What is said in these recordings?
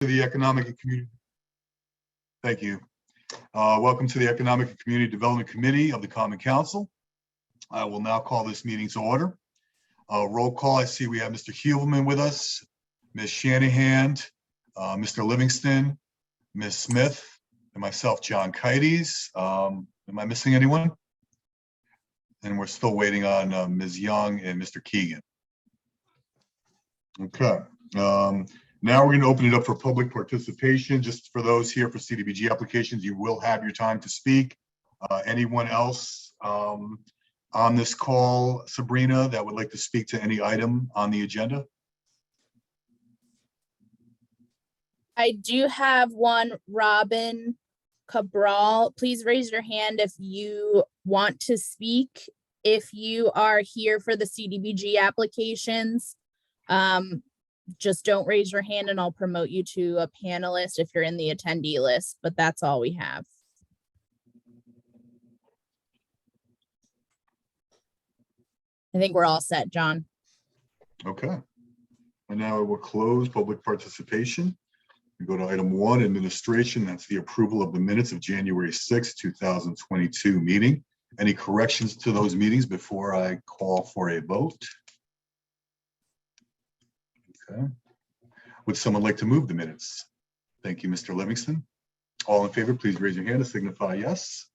To the Economic and Community. Thank you. Welcome to the Economic and Community Development Committee of the Common Council. I will now call this meeting to order. Roll call. I see we have Mr. Heelman with us, Ms. Shanahan, Mr. Livingston, Ms. Smith, and myself, John Kites. Am I missing anyone? And we're still waiting on Ms. Young and Mr. Keegan. Okay. Now we're going to open it up for public participation. Just for those here for CDBG applications, you will have your time to speak. Anyone else on this call, Sabrina, that would like to speak to any item on the agenda? I do have one, Robin Cabral. Please raise your hand if you want to speak. If you are here for the CDBG applications, just don't raise your hand and I'll promote you to a panelist if you're in the attendee list, but that's all we have. I think we're all set, John. Okay. And now we'll close public participation. We go to item 1, administration. That's the approval of the minutes of January 6, 2022 meeting. Any corrections to those meetings before I call for a vote? Okay. Would someone like to move the minutes? Thank you, Mr. Livingston. All in favor, please raise your hand to signify yes.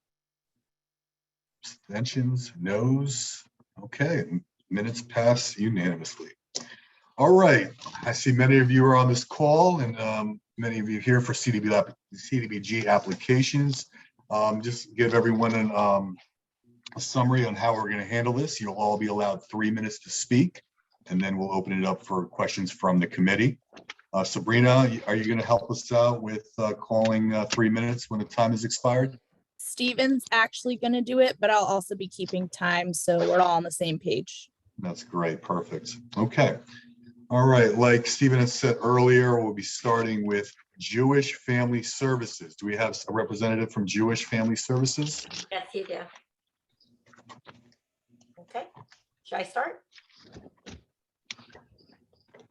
Abstentions, noes. Okay, minutes pass unanimously. All right, I see many of you are on this call and many of you here for CDBG applications. Just give everyone a summary on how we're going to handle this. You'll all be allowed 3 minutes to speak, and then we'll open it up for questions from the committee. Sabrina, are you going to help us out with calling 3 minutes when the time is expired? Steven's actually going to do it, but I'll also be keeping time, so we're all on the same page. That's great. Perfect. Okay. All right. Like Steven had said earlier, we'll be starting with Jewish Family Services. Do we have a representative from Jewish Family Services? Yes, you do. Okay. Should I start? Should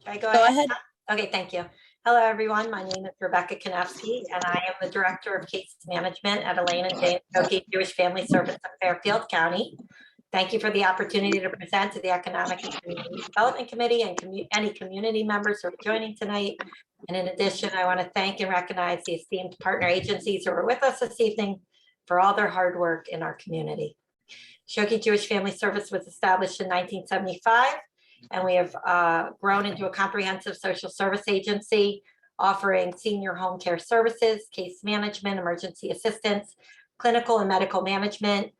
I go ahead? Okay, thank you. Hello, everyone. My name is Rebecca Konevsky, and I am the Director of Case Management at Elaine and Jane Skokie Jewish Family Service of Fairfield County. Thank you for the opportunity to present to the Economic and Community Development Committee and any community members who are joining tonight. And in addition, I want to thank and recognize the esteemed partner agencies who are with us this evening for all their hard work in our community. Skokie Jewish Family Service was established in 1975. And we have grown into a comprehensive social service agency offering senior home care services, case management, emergency assistance, clinical and medical management,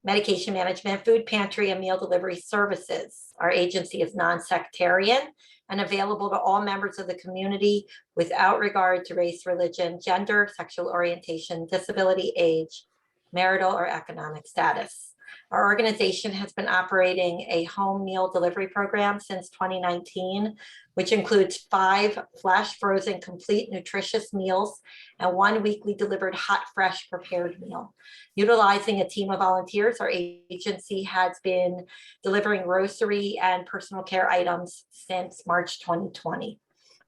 medication management, food pantry, and meal delivery services. Our agency is non-sectarian and available to all members of the community without regard to race, religion, gender, sexual orientation, disability, age, marital, or economic status. Our organization has been operating a home meal delivery program since 2019, which includes 5 flash frozen complete nutritious meals and 1 weekly delivered hot, fresh prepared meal. Utilizing a team of volunteers, our agency has been delivering grocery and personal care items since March 2020.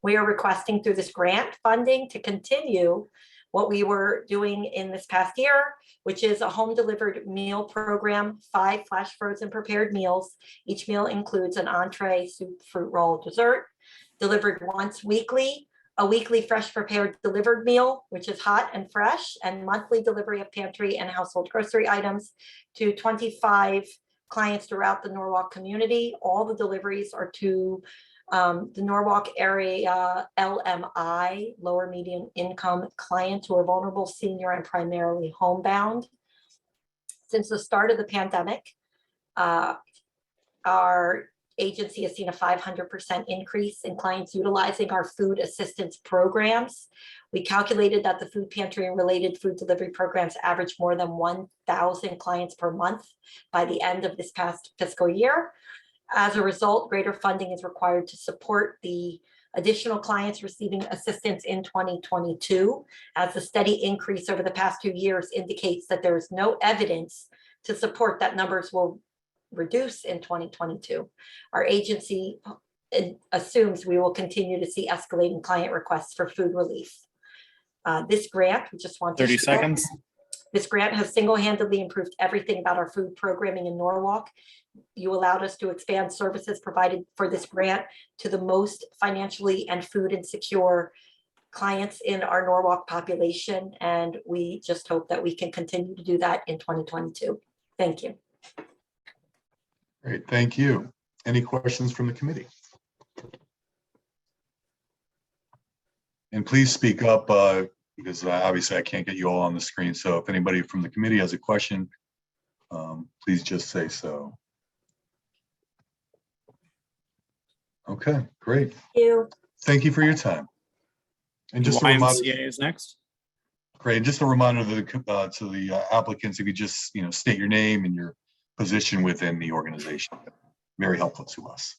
We are requesting through this grant funding to continue what we were doing in this past year, which is a home delivered meal program, 5 flash frozen prepared meals. Each meal includes an entree, soup, fruit roll, dessert, delivered once weekly, a weekly fresh prepared delivered meal, which is hot and fresh, and monthly delivery of pantry and household grocery items to 25 clients throughout the Norwalk community. All the deliveries are to the Norwalk area LMI, lower medium income clients who are vulnerable, senior, and primarily homebound. Since the start of the pandemic, our agency has seen a 500% increase in clients utilizing our food assistance programs. We calculated that the food pantry and related food delivery programs average more than 1,000 clients per month by the end of this past fiscal year. As a result, greater funding is required to support the additional clients receiving assistance in 2022, as the steady increase over the past 2 years indicates that there is no evidence to support that numbers will reduce in 2022. Our agency assumes we will continue to see escalating client requests for food relief. This grant, we just want to 30 share, seconds. this grant has single-handedly improved everything about our food programming in Norwalk. You allowed us to expand services provided for this grant to the most financially and food insecure clients in our Norwalk population. And we just hope that we can continue to do that in 2022. Thank you. Great, thank you. Any questions from the committee? And please speak up because obviously I can't get you all on the screen. So if anybody from the committee has a question, please just say so. Okay, great. Thank you. Thank you for your time. And just a reminder, YMCA is next. great. Just a reminder to the applicants, if you just state your name and your position within the organization. Very helpful to us.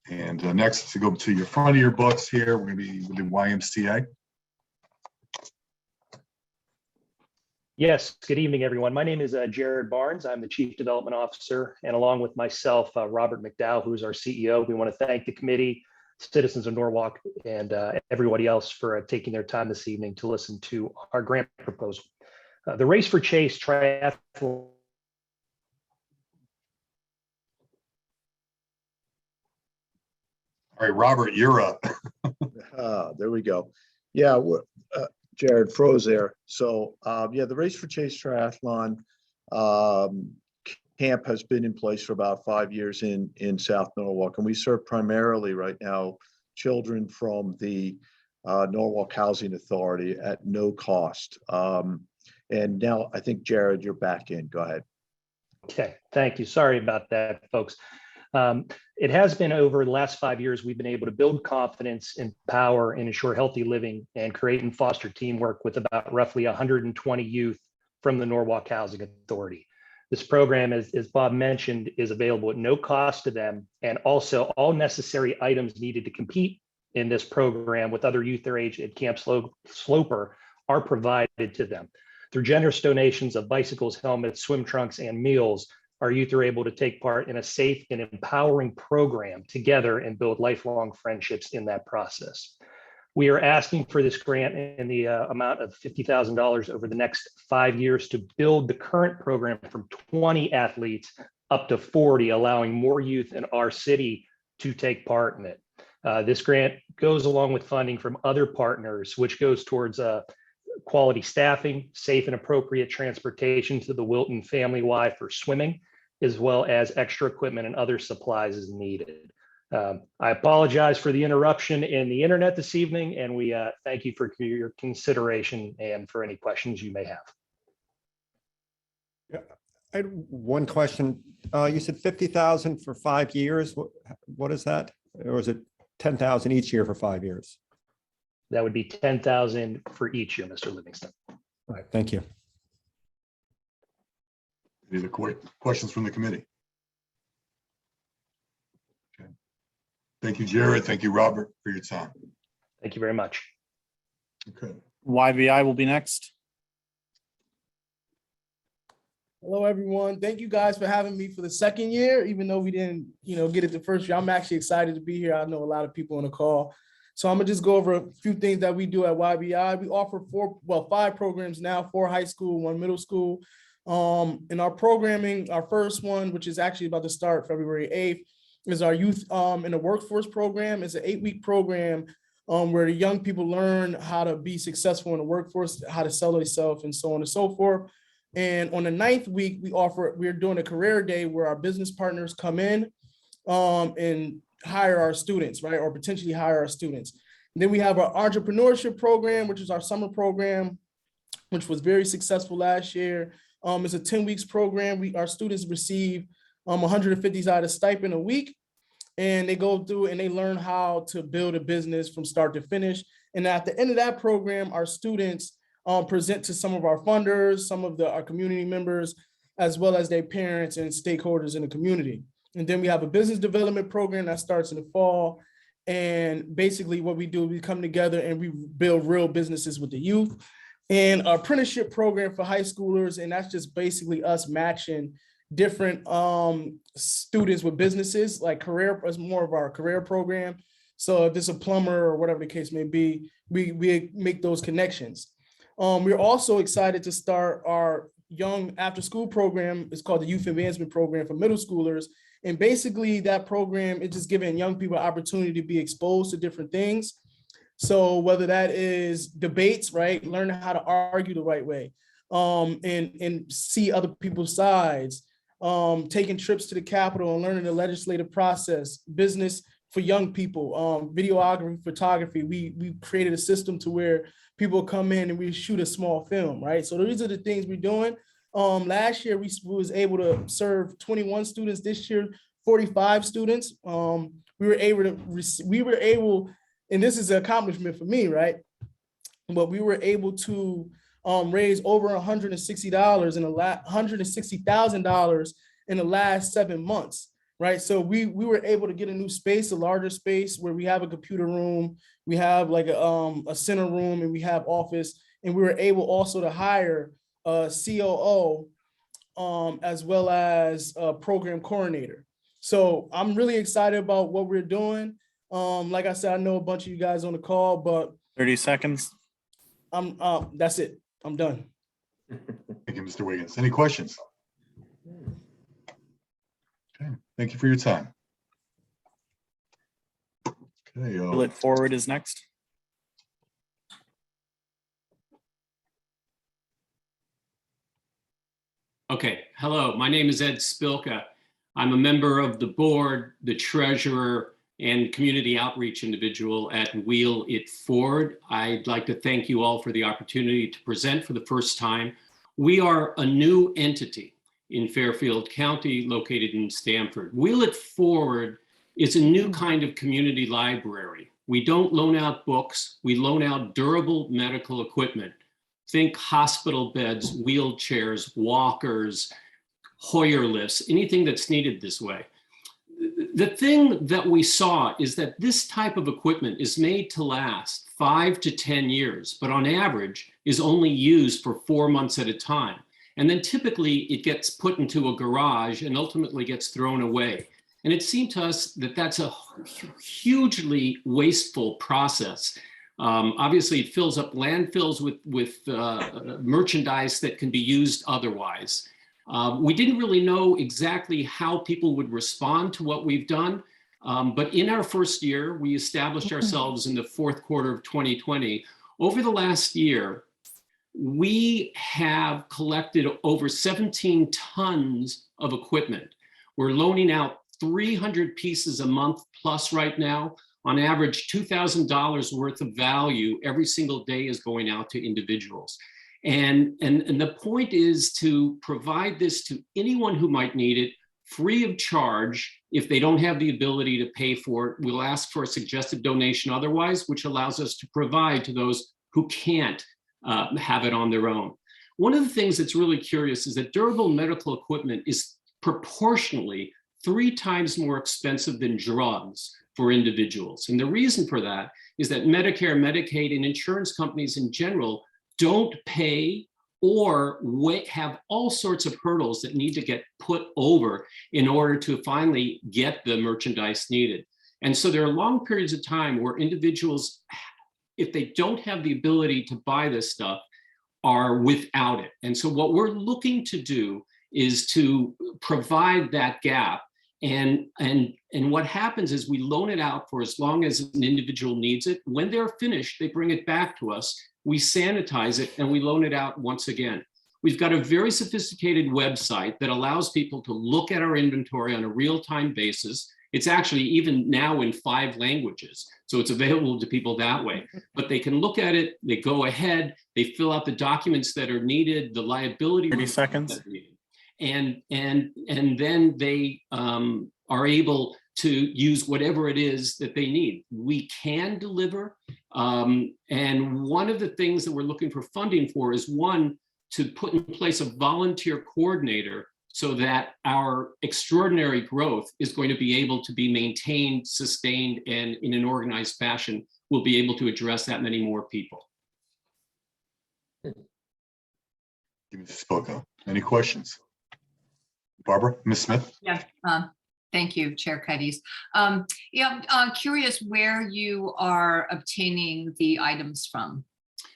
And next, to go to your front of your books here, we're going to be with the YMCA. Yes, good evening, everyone. My name is Jared Barnes. I'm the Chief Development Officer, and along with myself, Robert McDowell, who's our CEO, we want to thank the committee, citizens of Norwalk, and everybody else for taking their time this evening to listen to our grant proposal. The Race for Chase Triathlon. All right, Robert, you're up. There we go. Yeah, Jared froze there. So yeah, the Race for Chase Triathlon camp has been in place for about 5 years in South Norwalk, and we serve primarily right now children from the Norwalk Housing Authority at no cost. And now I think, Jared, you're back in. Go ahead. Okay, thank you. Sorry about that, folks. It has been over the last 5 years, we've been able to build confidence, empower, and ensure healthy living and create and foster teamwork with about roughly 120 youth from the Norwalk Housing Authority. This program, as Bob mentioned, is available at no cost to them, and also all necessary items needed to compete in this program with other youth their age at Camp Sloper are provided to them. Through generous donations of bicycles, helmets, swim trunks, and meals, our youth are able to take part in a safe and empowering program together and build lifelong friendships in that process. We are asking for this grant in the amount of $50,000 over the next 5 years to build the current program from 20 athletes up to 40, allowing more youth in our city to take part in it. This grant goes along with funding from other partners, which goes towards quality staffing, safe and appropriate transportation to the Wilton Family Y for swimming, as well as extra equipment and other supplies as needed. I apologize for the interruption in the internet this evening, and we thank you for your consideration and for any questions you may have. Yeah, I had one question. You said 50,000 for 5 years. What is that? Or is it 10,000 each year for 5 years? That would be 10,000 for each year, Mr. Livingston. All right, thank you. Any other questions from the committee? Okay. Thank you, Jared. Thank you, Robert, for your time. Thank you very much. Okay. YBI will be next. Hello, everyone. Thank you guys for having me for the second year, even though we didn't, get it the first year. I'm actually excited to be here. I know a lot of people on the call. So I'm gonna just go over a few things that we do at YBI. We offer 5 programs now, 4 high school, 1 middle school. In our programming, our first one, which is actually about to start February 8th, is our Youth in the Workforce program. It's an 8-week program where the young people learn how to be successful in the workforce, how to sell themselves, and so on and so forth. And on the 9th week, we're doing a career day where our business partners come in and hire our students, right? Or potentially hire our students. And then we have our entrepreneurship program, which is our summer program, which was very successful last year. It's a 10 weeks program. Our students receive $150 stipend a week, and they go through and they learn how to build a business from start to finish. And at the end of that program, our students present to some of our funders, some of our community members, as well as their parents and stakeholders in the community. And then we have a business development program that starts in the fall. And basically what we do, we come together and we build real businesses with the youth. And our apprenticeship program for high schoolers, and that's just basically us matching different students with businesses, like career, as more of our career program. So if it's a plumber or whatever the case may be, we make those connections. We're also excited to start our young after school program. It's called the Youth Advancement Program for middle schoolers. And basically that program is just giving young people an opportunity to be exposed to different things. So whether that is debates, right? Learning how to argue the right way, and see other people's sides, taking trips to the Capitol and learning the legislative process, business for young people, videography, photography. We created a system to where people come in and we shoot a small film, right? So these are the things we're doing. Last year we was able to serve 21 students. This year, 45 students. We were able, and this is an accomplishment for me, right? But we were able to raise over $160,000 in the last 7 months. Right. So we were able to get a new space, a larger space where we have a computer room, we have like a center room, and we have office. And we were able also to hire a COO as well as a program coordinator. So I'm really excited about what we're doing. Like I said, I know a bunch of you guys on the call, but 30 seconds. That's it. I'm done. Thank you, Mr. Wiggins. Any questions? Okay, thank you for your time. Okay, Will it forward is next. Okay, hello, my name is Ed Spilka. I'm a member of the board, the treasurer, and community outreach individual at Wheel It Forward. I'd like to thank you all for the opportunity to present for the first time. We are a new entity in Fairfield County, located in Stamford. Wheel It Forward is a new kind of community library. We don't loan out books, we loan out durable medical equipment. Think hospital beds, wheelchairs, walkers, Hoyer lifts, anything that's needed this way. The thing that we saw is that this type of equipment is made to last 5 to 10 years, but on average is only used for 4 months at a time. And then typically it gets put into a garage and ultimately gets thrown away. And it seemed to us that that's a hugely wasteful process. Obviously, it fills up landfills with merchandise that can be used otherwise. We didn't really know exactly how people would respond to what we've done. But in our first year, we established ourselves in the fourth quarter of 2020. Over the last year, we have collected over 17 tons of equipment. We're loaning out 300 pieces a month plus right now. On average, $2,000 worth of value every single day is going out to individuals. And the point is to provide this to anyone who might need it free of charge. If they don't have the ability to pay for it, we'll ask for a suggested donation otherwise, which allows us to provide to those who can't have it on their own. One of the things that's really curious is that durable medical equipment is proportionally 3 times more expensive than drugs for individuals. And the reason for that is that Medicare, Medicaid, and insurance companies in general don't pay or have all sorts of hurdles that need to get put over in order to finally get the merchandise needed. And so there are long periods of time where individuals, if they don't have the ability to buy this stuff, are without it. And so what we're looking to do is to provide that gap. And what happens is we loan it out for as long as an individual needs it. When they're finished, they bring it back to us. We sanitize it and we loan it out once again. We've got a very sophisticated website that allows people to look at our inventory on a real-time basis. It's actually even now in 5 languages, so it's available to people that way. But they can look at it, they go ahead, they fill out the documents that are needed, the liability 30 seconds. and then they are able to use whatever it is that they need. We can deliver. And one of the things that we're looking for funding for is, one, to put in place a volunteer coordinator so that our extraordinary growth is going to be able to be maintained, sustained, and in an organized fashion, we'll be able to address that many more people. Mr. Spilka, any questions? Barbara, Ms. Smith? Yeah, thank you, Chair Cuddies. Yeah, I'm curious where you are obtaining the items from.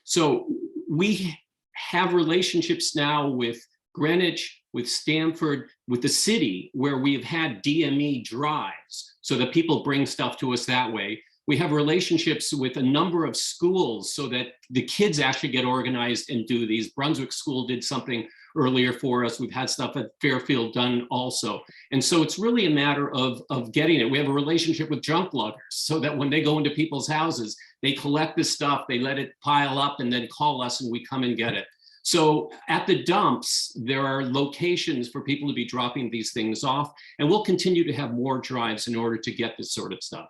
So we have relationships now with Greenwich, with Stamford, with the city, where we've had DME drives so that people bring stuff to us that way. We have relationships with a number of schools so that the kids actually get organized and do these. Brunswick School did something earlier for us. We've had stuff at Fairfield done also. And so it's really a matter of getting it. We have a relationship with junk luggers so that when they go into people's houses, they collect the stuff, they let it pile up and then call us and we come and get it. So at the dumps, there are locations for people to be dropping these things off, and we'll continue to have more drives in order to get this sort of stuff.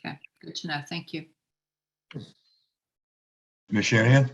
Okay, good to know. Thank you. Ms. Shanahan?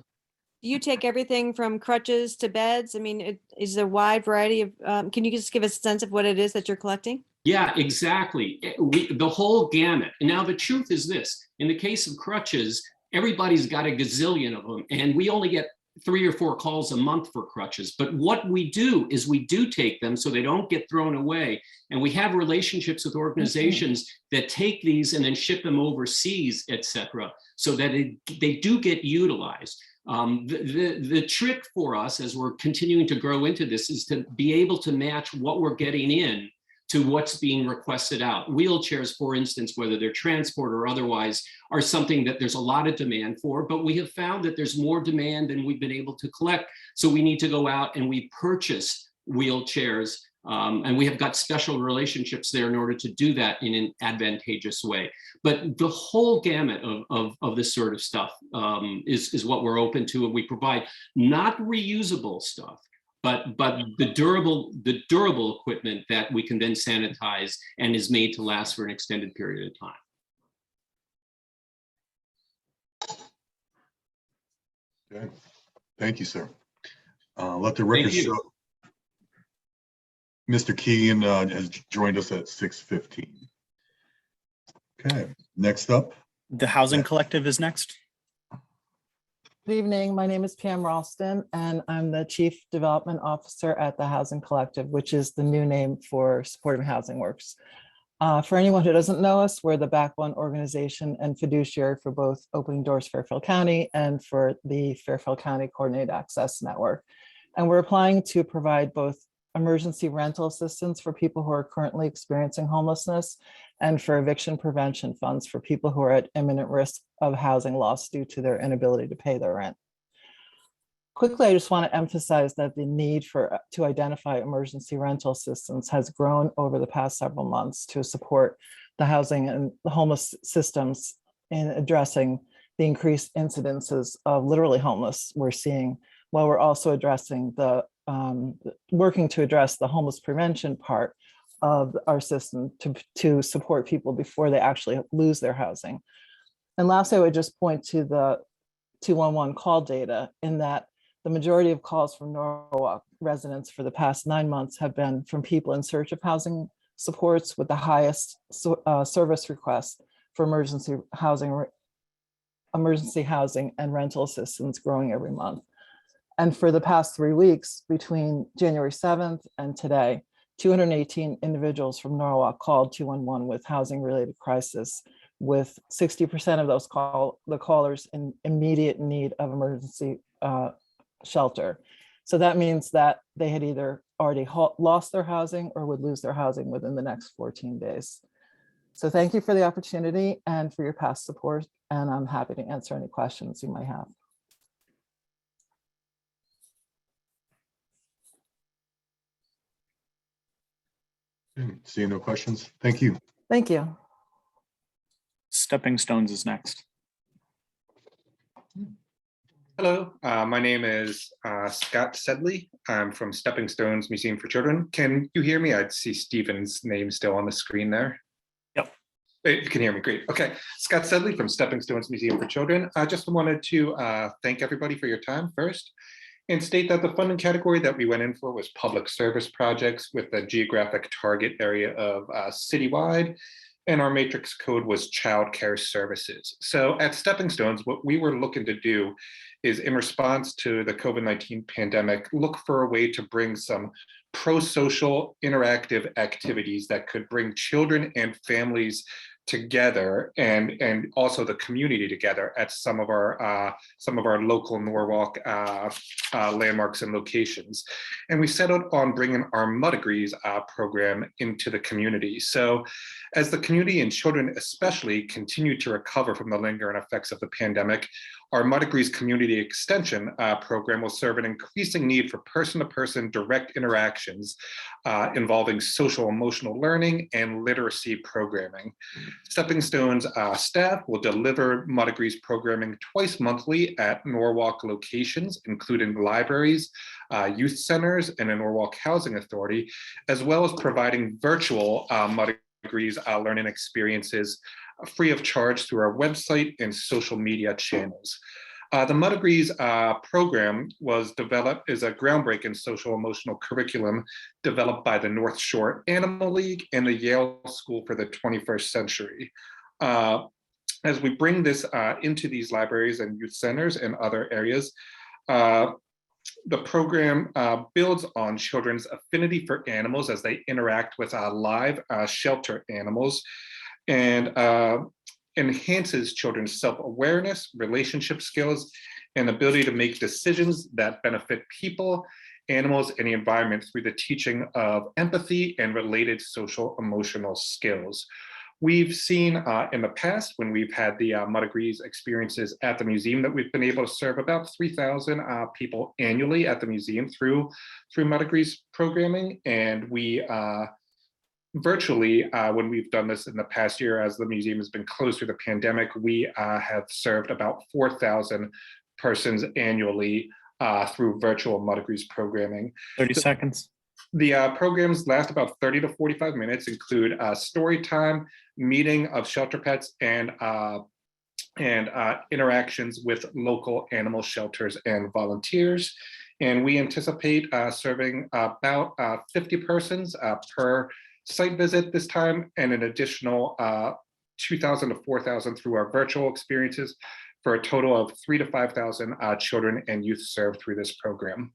Do you take everything from crutches to beds? I mean, it is a wide variety of, can you just give us a sense of what it is that you're collecting? Yeah, exactly. The whole gamut. And now the truth is this, in the case of crutches, everybody's got a gazillion of them, and we only get 3 or 4 calls a month for crutches. But what we do is we do take them so they don't get thrown away. And we have relationships with organizations that take these and then ship them overseas, et cetera, so that they do get utilized. The trick for us as we're continuing to grow into this is to be able to match what we're getting in to what's being requested out. Wheelchairs, for instance, whether they're transport or otherwise, are something that there's a lot of demand for, but we have found that there's more demand than we've been able to collect. So we need to go out and we purchase wheelchairs, and we have got special relationships there in order to do that in an advantageous way. But the whole gamut of this sort of stuff is what we're open to, and we provide not reusable stuff, but the durable equipment that we can then sanitize and is made to last for an extended period of time. Okay. Thank you, sir. Let the record show. Mr. Keegan has joined us at 6:15. Okay, next up. The Housing Collective is next. Good evening. My name is Pam Ralston, and I'm the Chief Development Officer at the Housing Collective, which is the new name for Supportive Housing Works. For anyone who doesn't know us, we're the backbone organization and fiduciary for both Opening Doors Fairfield County and for the Fairfield County Coordinated Access Network. And we're applying to provide both emergency rental assistance for people who are currently experiencing homelessness and for eviction prevention funds for people who are at imminent risk of housing loss due to their inability to pay their rent. Quickly, I just want to emphasize that the need to identify emergency rental assistance has grown over the past several months to support the housing and the homeless systems in addressing the increased incidences of literally homeless we're seeing, while we're also addressing working to address the homeless prevention part of our system to support people before they actually lose their housing. And lastly, I would just point to the 211 call data in that the majority of calls from Norwalk residents for the past 9 months have been from people in search of housing supports, with the highest service requests for emergency housing and rental assistance growing every month. And for the past 3 weeks, between January 7th and today, 218 individuals from Norwalk called 211 with housing-related crisis, with 60% of those callers in immediate need of emergency shelter. So that means that they had either already lost their housing or would lose their housing within the next 14 days. So thank you for the opportunity and for your past support, and I'm happy to answer any questions you might have. Seeing no questions, thank you. Thank you. Stepping Stones is next. Hello, my name is Scott Sedley. I'm from Stepping Stones Museum for Children. Can you hear me? I see Stephen's name still on the screen there. Yep. You can hear me, great. Okay, Scott Sedley from Stepping Stones Museum for Children. I just wanted to thank everybody for your time first and state that the funding category that we went in for was public service projects with a geographic target area of citywide. and our matrix code was childcare services. So at Stepping Stones, what we were looking to do is, in response to the COVID-19 pandemic, look for a way to bring some pro-social interactive activities that could bring children and families together, and also the community together at some of our local Norwalk landmarks and locations. And we settled on bringing our Mud Degrees program into the community. So as the community and children especially continue to recover from the lingering effects of the pandemic, our Mud Degrees Community Extension program will serve an increasing need for person-to-person direct interactions involving social emotional learning and literacy programming. Stepping Stones staff will deliver Mud Degrees programming twice monthly at Norwalk locations, including libraries, youth centers, and a Norwalk Housing Authority, as well as providing virtual Mud Degrees learning experiences free of charge through our website and social media channels. The Mud Degrees program is a groundbreaking social emotional curriculum developed by the North Shore Animal League and the Yale School for the 21st Century. As we bring this into these libraries and youth centers and other areas, the program builds on children's affinity for animals as they interact with live shelter animals, and enhances children's self-awareness, relationship skills, and ability to make decisions that benefit people, animals, and the environment through the teaching of empathy and related social emotional skills. We've seen in the past, when we've had the Mud Degrees experiences at the museum, that we've been able to serve about 3,000 people annually at the museum through Mud Degrees programming. And we virtually, when we've done this in the past year, as the museum has been closed through the pandemic, we have served about 4,000 persons annually through virtual Mud Degrees programming. 30 seconds. The programs last about 30 to 45 minutes, include story time, meeting of shelter pets, and interactions with local animal shelters and volunteers. And we anticipate serving about 50 persons per site visit this time, and an additional 2,000 to 4,000 through our virtual experiences, for a total of 3,000 to 5,000 children and youth served through this program.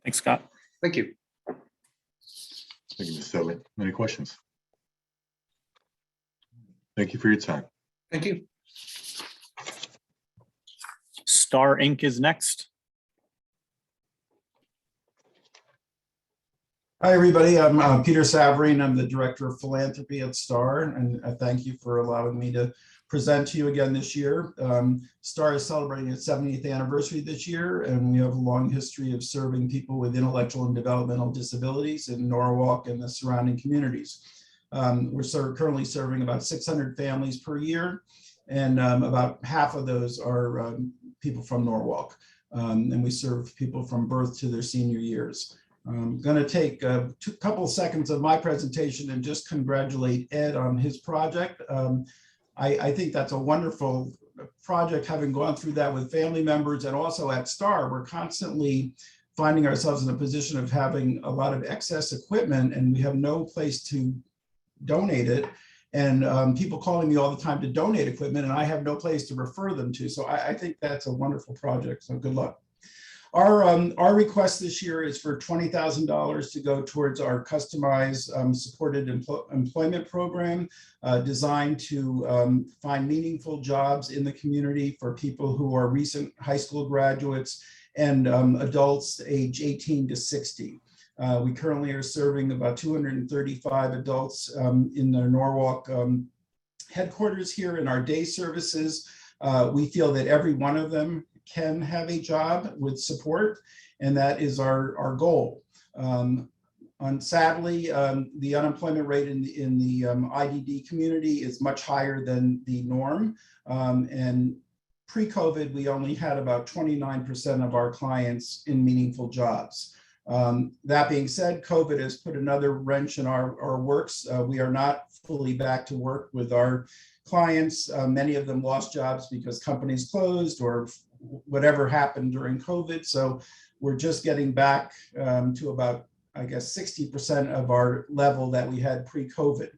Thanks, Scott. Thank you. Thank you, Ms. Sedley. Any questions? Thank you for your time. Thank you. Star Inc. is next. Hi, everybody. I'm Peter Savarine. I'm the Director of Philanthropy at STAR, and I thank you for allowing me to present to you again this year. STAR is celebrating its 70th anniversary this year, and we have a long history of serving people with intellectual and developmental disabilities in Norwalk and the surrounding communities. We're currently serving about 600 families per year, and about half of those are people from Norwalk, and we serve people from birth to their senior years. I'm going to take a couple of seconds of my presentation and just congratulate Ed on his project. I think that's a wonderful project, having gone through that with family members, and also at STAR, we're constantly finding ourselves in a position of having a lot of excess equipment, and we have no place to donate it. And people calling me all the time to donate equipment, and I have no place to refer them to. So I think that's a wonderful project. So good luck. Our request this year is for $20,000 to go towards our customized supported employment program designed to find meaningful jobs in the community for people who are recent high school graduates and adults age 18 to 60. We currently are serving about 235 adults in the Norwalk headquarters here in our day services. We feel that every one of them can have a job with support, and that is our goal. Sadly, the unemployment rate in the IDD community is much higher than the norm. And pre-COVID, we only had about 29% of our clients in meaningful jobs. That being said, COVID has put another wrench in our works. We are not fully back to work with our clients. Many of them lost jobs because companies closed or whatever happened during COVID. So we're just getting back to about, I guess, 60% of our level that we had pre-COVID.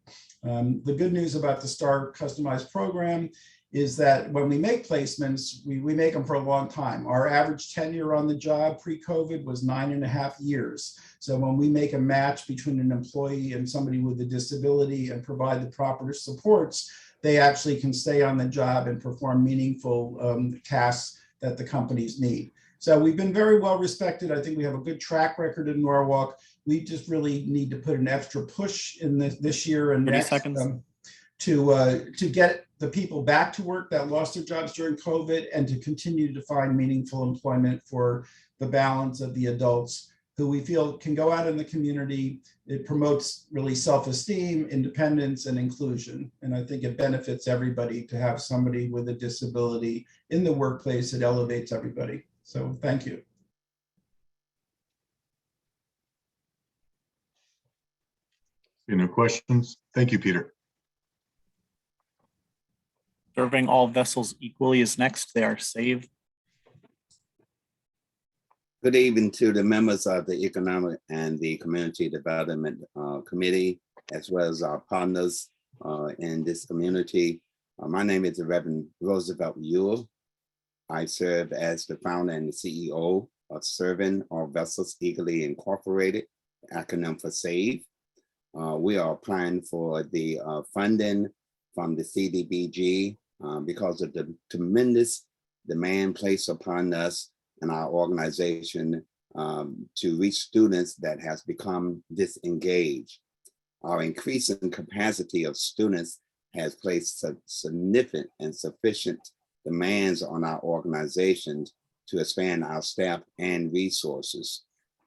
The good news about the STAR customized program is that when we make placements, we make them for a long time. Our average tenure on the job pre-COVID was 9.5 years. So when we make a match between an employee and somebody with a disability and provide the proper supports, they actually can stay on the job and perform meaningful tasks that the companies need. So we've been very well respected. I think we have a good track record in Norwalk. We just really need to put an extra push in this year and 30 next seconds. To get the people back to work that lost their jobs during COVID and to continue to find meaningful employment for the balance of the adults who we feel can go out in the community. It promotes really self-esteem, independence, and inclusion. And I think it benefits everybody to have somebody with a disability in the workplace. It elevates everybody. So thank you. Any questions? Thank you, Peter. Serving all vessels equally is next. They are saved. Good evening to the members of the Economic and the Community Development Committee, as well as our partners in this community. My name is the Reverend Roosevelt Ewell. I serve as the founder and the CEO of Serving All Vessels Equally Incorporated, acronym for SAVE. We are applying for the funding from the CDBG because of the tremendous demand placed upon us and our organization to reach students that has become disengaged. Our increasing capacity of students has placed significant and sufficient demands on our organizations to expand our staff and resources.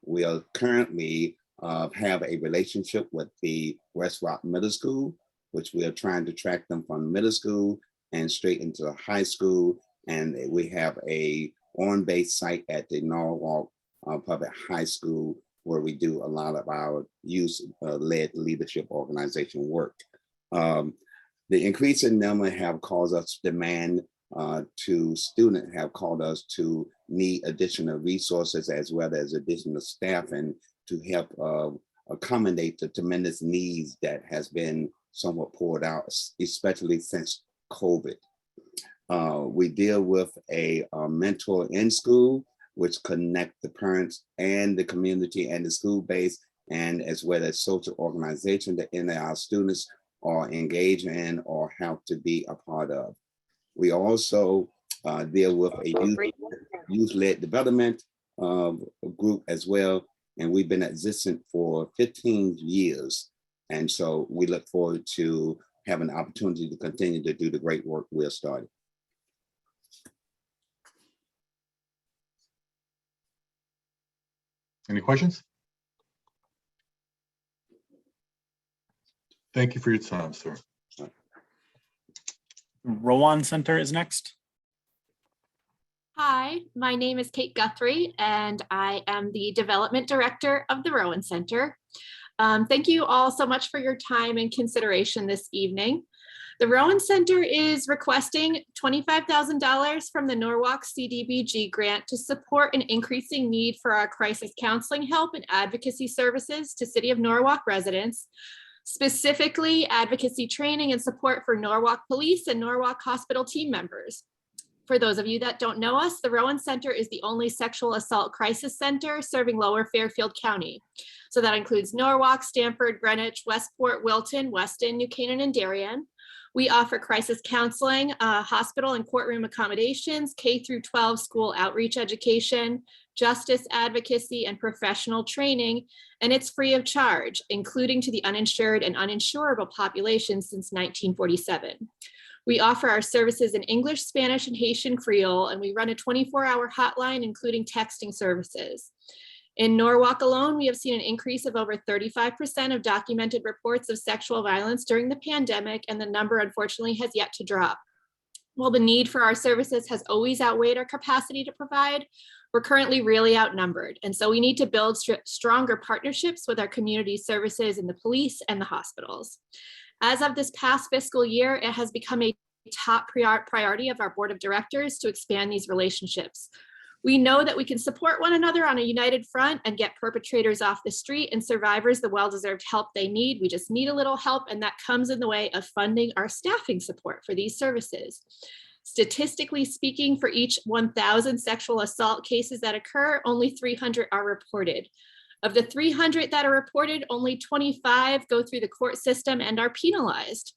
We are currently have a relationship with the West Rock Middle School, which we are trying to track them from middle school and straight into the high school. And we have a on-base site at the Norwalk Public High School where we do a lot of our youth-led leadership organization work. The increase in number have caused us demand to students have called us to need additional resources as well as additional staff and to help accommodate the tremendous needs that has been somewhat poured out, especially since COVID. We deal with a mentor in school, which connect the parents and the community and the school base, and as well as social organization that any of our students are engaged in or have to be a part of. We also deal with a youth-led development group as well, and we've been existent for 15 years. And so we look forward to having the opportunity to continue to do the great work we're starting. Any questions? Thank you for your time, sir. Rowan Center is next. Hi, my name is Kate Guthrie, and I am the Development Director of the Rowan Center. Thank you all so much for your time and consideration this evening. The Rowan Center is requesting $25,000 from the Norwalk CDBG grant to support an increasing need for our crisis counseling help and advocacy services to City of Norwalk residents, specifically advocacy training and support for Norwalk Police and Norwalk Hospital team members. For those of you that don't know us, the Rowan Center is the only sexual assault crisis center serving Lower Fairfield County. So that includes Norwalk, Stamford, Greenwich, Westport, Wilton, Weston, New Canaan, and Darien. We offer crisis counseling, hospital and courtroom accommodations, K through 12 school outreach education, justice advocacy, and professional training, and it's free of charge, including to the uninsured and uninsurable population since 1947. We offer our services in English, Spanish, and Haitian Creole, and we run a 24-hour hotline, including texting services. In Norwalk alone, we have seen an increase of over 35% of documented reports of sexual violence during the pandemic, and the number unfortunately has yet to drop. While the need for our services has always outweighed our capacity to provide, we're currently really outnumbered. And so we need to build stronger partnerships with our community services in the police and the hospitals. As of this past fiscal year, it has become a top priority of our board of directors to expand these relationships. We know that we can support one another on a united front and get perpetrators off the street and survivors the well-deserved help they need. We just need a little help, and that comes in the way of funding our staffing support for these services. Statistically speaking, for each 1,000 sexual assault cases that occur, only 300 are reported. Of the 300 that are reported, only 25 go through the court system and are penalized.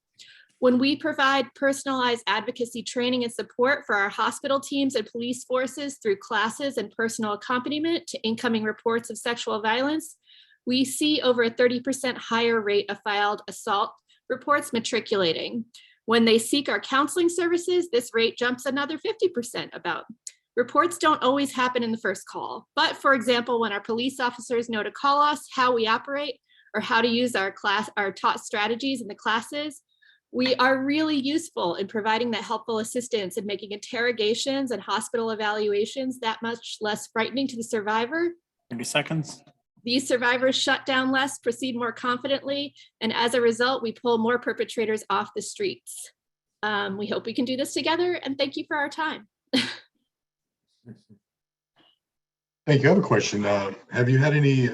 When we provide personalized advocacy training and support for our hospital teams and police forces through classes and personal accompaniment to incoming reports of sexual violence, we see over a 30% higher rate of filed assault reports matriculating. When they seek our counseling services, this rate jumps another 50% about. Reports don't always happen in the first call, but for example, when our police officers know to call us, how we operate, or how to use our taught strategies in the classes, we are really useful in providing that helpful assistance and making interrogations and hospital evaluations that much less frightening to the survivor. 30 seconds. These survivors shut down less, proceed more confidently, and as a result, we pull more perpetrators off the streets. We hope we can do this together, and thank you for our time. Thank you. I have a question. Have you had any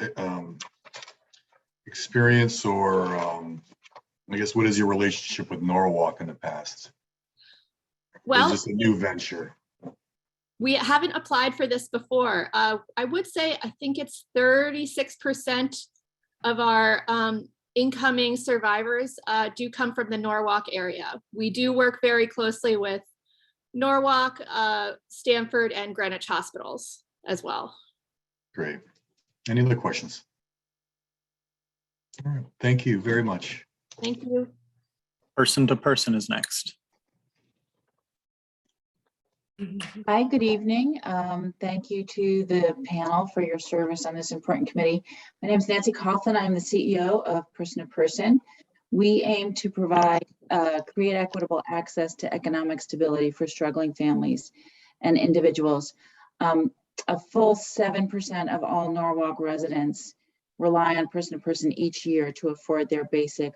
experience or I guess, what is your relationship with Norwalk in the past? Well, is this a new venture? We haven't applied for this before. I would say, I think it's 36% of our incoming survivors do come from the Norwalk area. We do work very closely with Norwalk, Stanford, and Greenwich hospitals as well. Great. Any other questions? All right. Thank you very much. Thank you. Person to person is next. Hi, good evening. Thank you to the panel for your service on this important committee. My name is Nancy Coughlin. I'm the CEO of Person to Person. We aim to provide, create equitable access to economic stability for struggling families and individuals. A full 7% of all Norwalk residents rely on Person to Person each year to afford their basic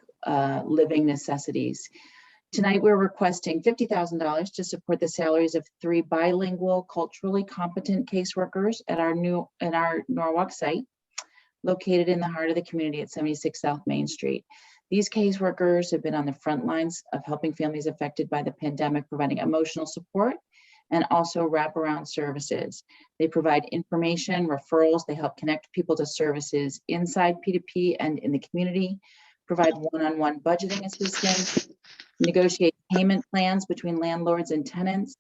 living necessities. Tonight, we're requesting $50,000 to support the salaries of 3 bilingual, culturally competent caseworkers at our Norwalk site, located in the heart of the community at 76 South Main Street. These caseworkers have been on the front lines of helping families affected by the pandemic, providing emotional support and also wraparound services. They provide information, referrals, they help connect people to services inside P2P and in the community, provide one-on-one budgeting assistance, negotiate payment plans between landlords and tenants,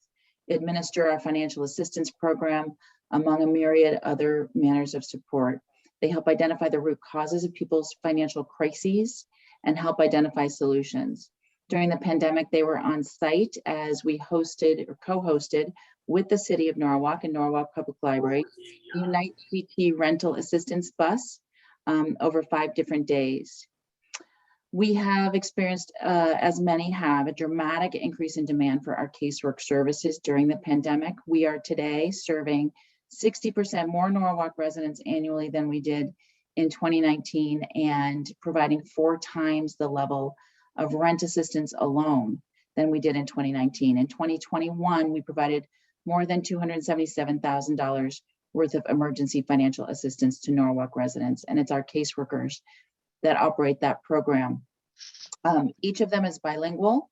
administer our financial assistance program, among a myriad other manners of support. They help identify the root causes of people's financial crises and help identify solutions. During the pandemic, they were on site as we hosted or co-hosted with the City of Norwalk and Norwalk Public Library, Unite PT rental assistance bus over 5 different days. We have experienced, as many have, a dramatic increase in demand for our casework services during the pandemic. We are today serving 60% more Norwalk residents annually than we did in 2019 and providing 4 times the level of rent assistance alone than we did in 2019. In 2021, we provided more than $277,000 worth of emergency financial assistance to Norwalk residents, and it's our caseworkers that operate that program. Each of them is bilingual.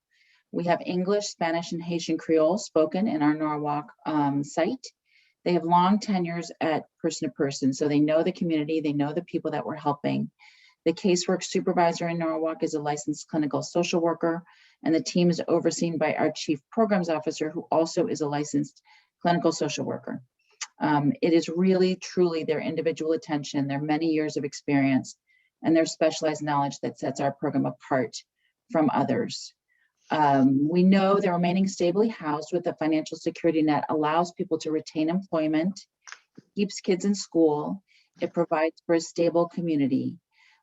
We have English, Spanish, and Haitian Creole spoken in our Norwalk site. They have long tenures at Person to Person, so they know the community, they know the people that we're helping. The casework supervisor in Norwalk is a licensed clinical social worker, and the team is overseen by our chief programs officer, who also is a licensed clinical social worker. It is really, truly their individual attention, their many years of experience, and their specialized knowledge that sets our program apart from others. We know that remaining stably housed with a financial security net allows people to retain employment, keeps kids in school, it provides for a stable community.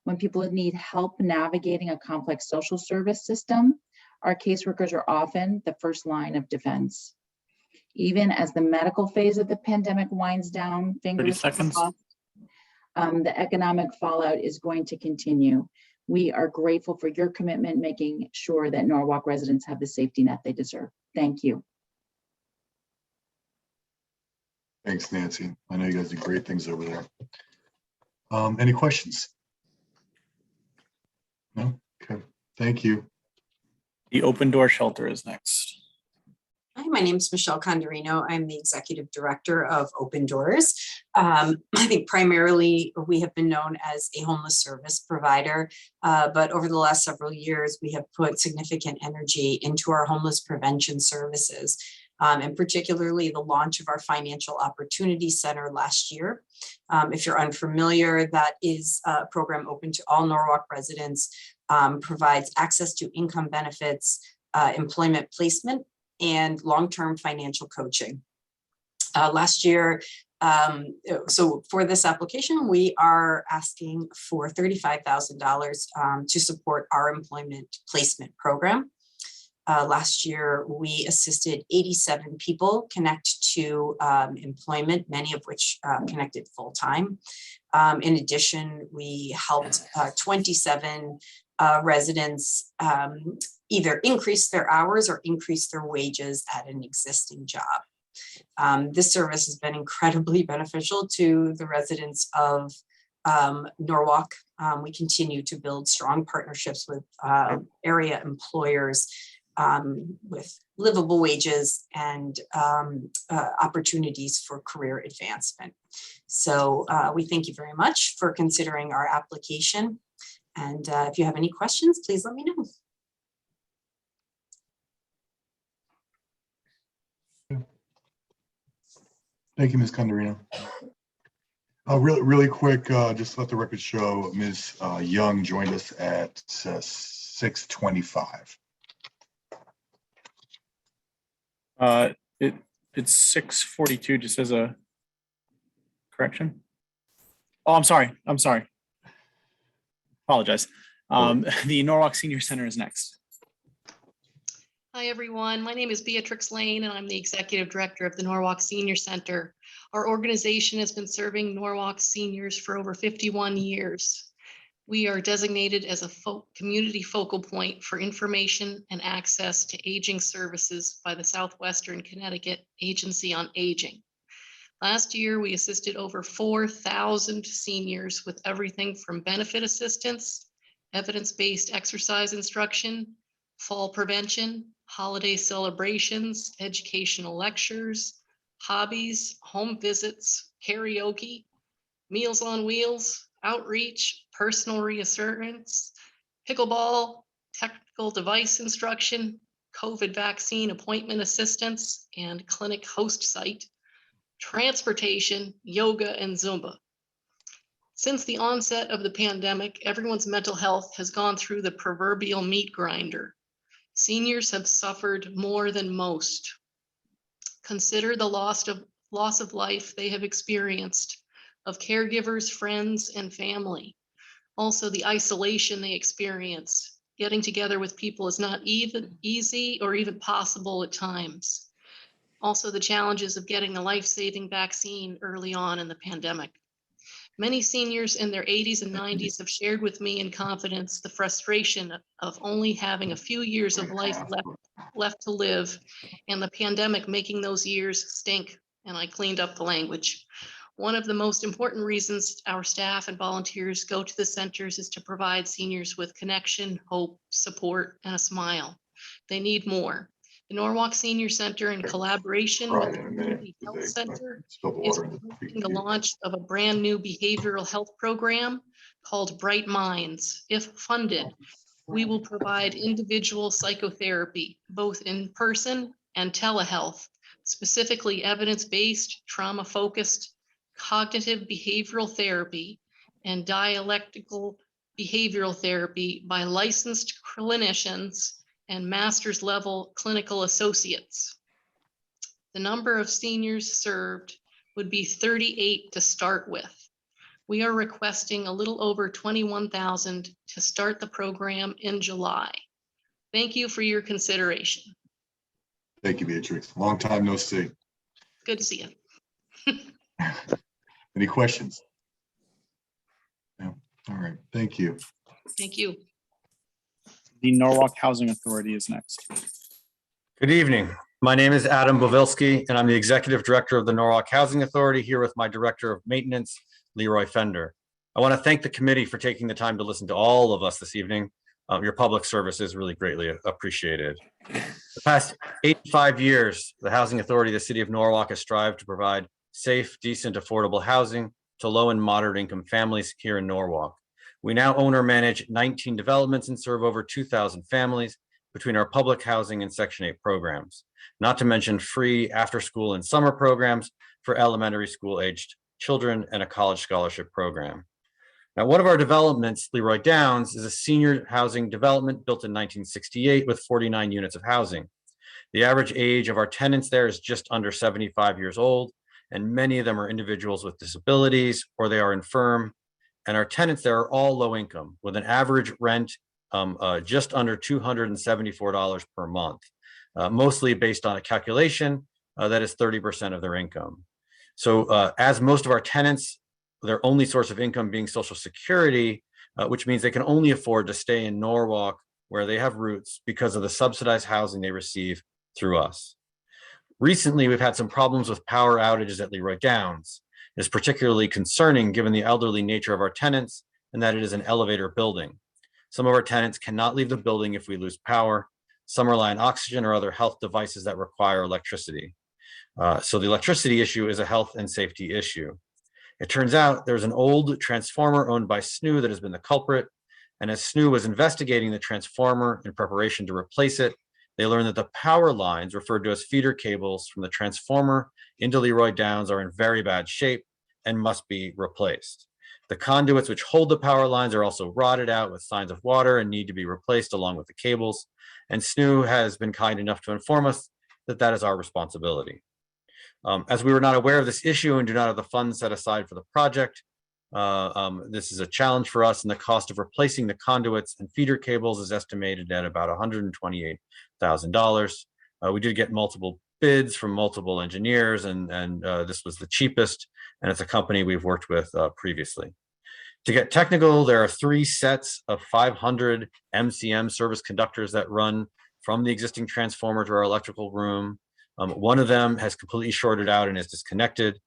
When people need help navigating a complex social service system, our caseworkers are often the first line of defense. Even as the medical phase of the pandemic winds down, 30 seconds. The economic fallout is going to continue. We are grateful for your commitment, making sure that Norwalk residents have the safety net they deserve. Thank you. Thanks, Nancy. I know you guys do great things over there. Any questions? No? Okay, thank you. The open door shelter is next. Hi, my name is Michelle Condorino. I'm the Executive Director of Open Doors. I think primarily we have been known as a homeless service provider, but over the last several years, we have put significant energy into our homeless prevention services, and particularly the launch of our Financial Opportunity Center last year. If you're unfamiliar, that is a program open to all Norwalk residents, provides access to income benefits, employment placement, and long-term financial coaching. Last year, so for this application, we are asking for $35,000 to support our employment placement program. Last year, we assisted 87 people connect to employment, many of which connected full-time. In addition, we helped 27 residents either increase their hours or increase their wages at an existing job. This service has been incredibly beneficial to the residents of Norwalk. We continue to build strong partnerships with area employers with livable wages and opportunities for career advancement. So we thank you very much for considering our application. And if you have any questions, please let me know. Thank you, Ms. Condorino. Really quick, just let the record show Ms. Young joined us at 6:25. It's 6:42, just as a correction. Oh, I'm sorry. Apologize. The Norwalk Senior Center is next. Hi, everyone. My name is Beatrix Lane, and I'm the Executive Director of the Norwalk Senior Center. Our organization has been serving Norwalk seniors for over 51 years. We are designated as a community focal point for information and access to aging services by the Southwestern Connecticut Agency on Aging. Last year, we assisted over 4,000 seniors with everything from benefit assistance, evidence-based exercise instruction, fall prevention, holiday celebrations, educational lectures, hobbies, home visits, karaoke, Meals on Wheels, outreach, personal reassurance, pickleball, technical device instruction, COVID vaccine appointment assistance, and clinic host site, transportation, yoga, and Zumba. Since the onset of the pandemic, everyone's mental health has gone through the proverbial meat grinder. Seniors have suffered more than most. Consider the loss of life they have experienced, of caregivers, friends, and family. Also, the isolation they experience. Getting together with people is not even easy or even possible at times. Also, the challenges of getting a life-saving vaccine early on in the pandemic. Many seniors in their 80s and 90s have shared with me in confidence the frustration of only having a few years of life left to live, and the pandemic making those years stink, and I cleaned up the language. One of the most important reasons our staff and volunteers go to the centers is to provide seniors with connection, hope, support, and a smile. They need more. The Norwalk Senior Center, in collaboration with the Community Health Center, is promoting the launch of a brand new behavioral health program called Bright Minds. If funded, we will provide individual psychotherapy, both in person and telehealth, specifically evidence-based, trauma-focused, cognitive behavioral therapy, and dialectical behavioral therapy by licensed clinicians and master's level clinical associates. The number of seniors served would be 38 to start with. We are requesting a little over 21,000 to start the program in July. Thank you for your consideration. Thank you, Beatrix. Long time no see. Good to see you. Any questions? No. All right. Thank you. Thank you. The Norwalk Housing Authority is next. Good evening. My name is Adam Bovilsky, and I'm the Executive Director of the Norwalk Housing Authority, here with my Director of Maintenance, Leroy Fender. I want to thank the committee for taking the time to listen to all of us this evening. Your public service is really greatly appreciated. The past 85 years, the Housing Authority of the City of Norwalk has strived to provide safe, decent, affordable housing to low and moderate income families here in Norwalk. We now own or manage 19 developments and serve over 2,000 families between our public housing and Section 8 programs, not to mention free after-school and summer programs for elementary school-aged children and a college scholarship program. Now, one of our developments, Leroy Downs, is a senior housing development built in 1968 with 49 units of housing. The average age of our tenants there is just under 75 years old, and many of them are individuals with disabilities or they are infirm. And our tenants there are all low income with an average rent just under $274 per month, mostly based on a calculation that is 30% of their income. So as most of our tenants, their only source of income being Social Security, which means they can only afford to stay in Norwalk where they have roots because of the subsidized housing they receive through us. Recently, we've had some problems with power outages at Leroy Downs. It's particularly concerning given the elderly nature of our tenants and that it is an elevator building. Some of our tenants cannot leave the building if we lose power. Some rely on oxygen or other health devices that require electricity. So the electricity issue is a health and safety issue. It turns out there's an old transformer owned by SNU that has been the culprit. And as SNU was investigating the transformer in preparation to replace it, they learned that the power lines, referred to as feeder cables from the transformer into Leroy Downs, are in very bad shape and must be replaced. The conduits which hold the power lines are also rotted out with signs of water and need to be replaced along with the cables. And SNU has been kind enough to inform us that that is our responsibility. As we were not aware of this issue and do not have the funds set aside for the project, this is a challenge for us, and the cost of replacing the conduits and feeder cables is estimated at about $128,000. We did get multiple bids from multiple engineers, and this was the cheapest, and it's a company we've worked with previously. To get technical, there are 3 sets of 500 MCM service conductors that run from the existing transformer to our electrical room. One of them has completely shorted out and is disconnected.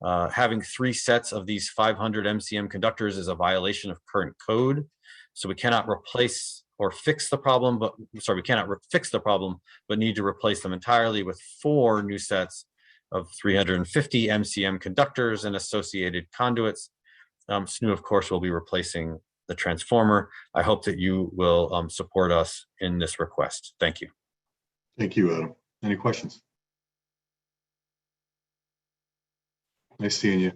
Having 3 sets of these 500 MCM conductors is a violation of current code. So we cannot replace or fix the problem, we cannot fix the problem, but need to replace them entirely with 4 new sets of 350 MCM conductors and associated conduits. SNU, of course, will be replacing the transformer. I hope that you will support us in this request. Thank you. Thank you, Adam. Any questions? Nice seeing you.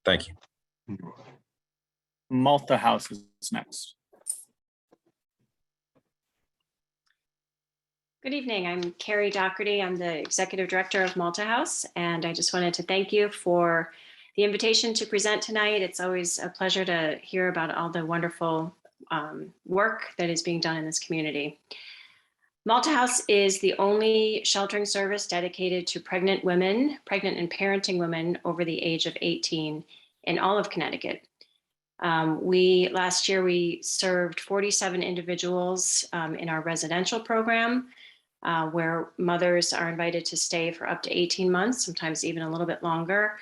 Thank you. Malta House is next. Good evening. I'm Carrie Doherty. I'm the Executive Director of Malta House, and I just wanted to thank you for the invitation to present tonight. It's always a pleasure to hear about all the wonderful work that is being done in this community. Malta House is the only sheltering service dedicated to pregnant and parenting women over the age of 18 in all of Connecticut. Last year, we served 47 individuals in our residential program, where mothers are invited to stay for up to 18 months, sometimes even a little bit longer.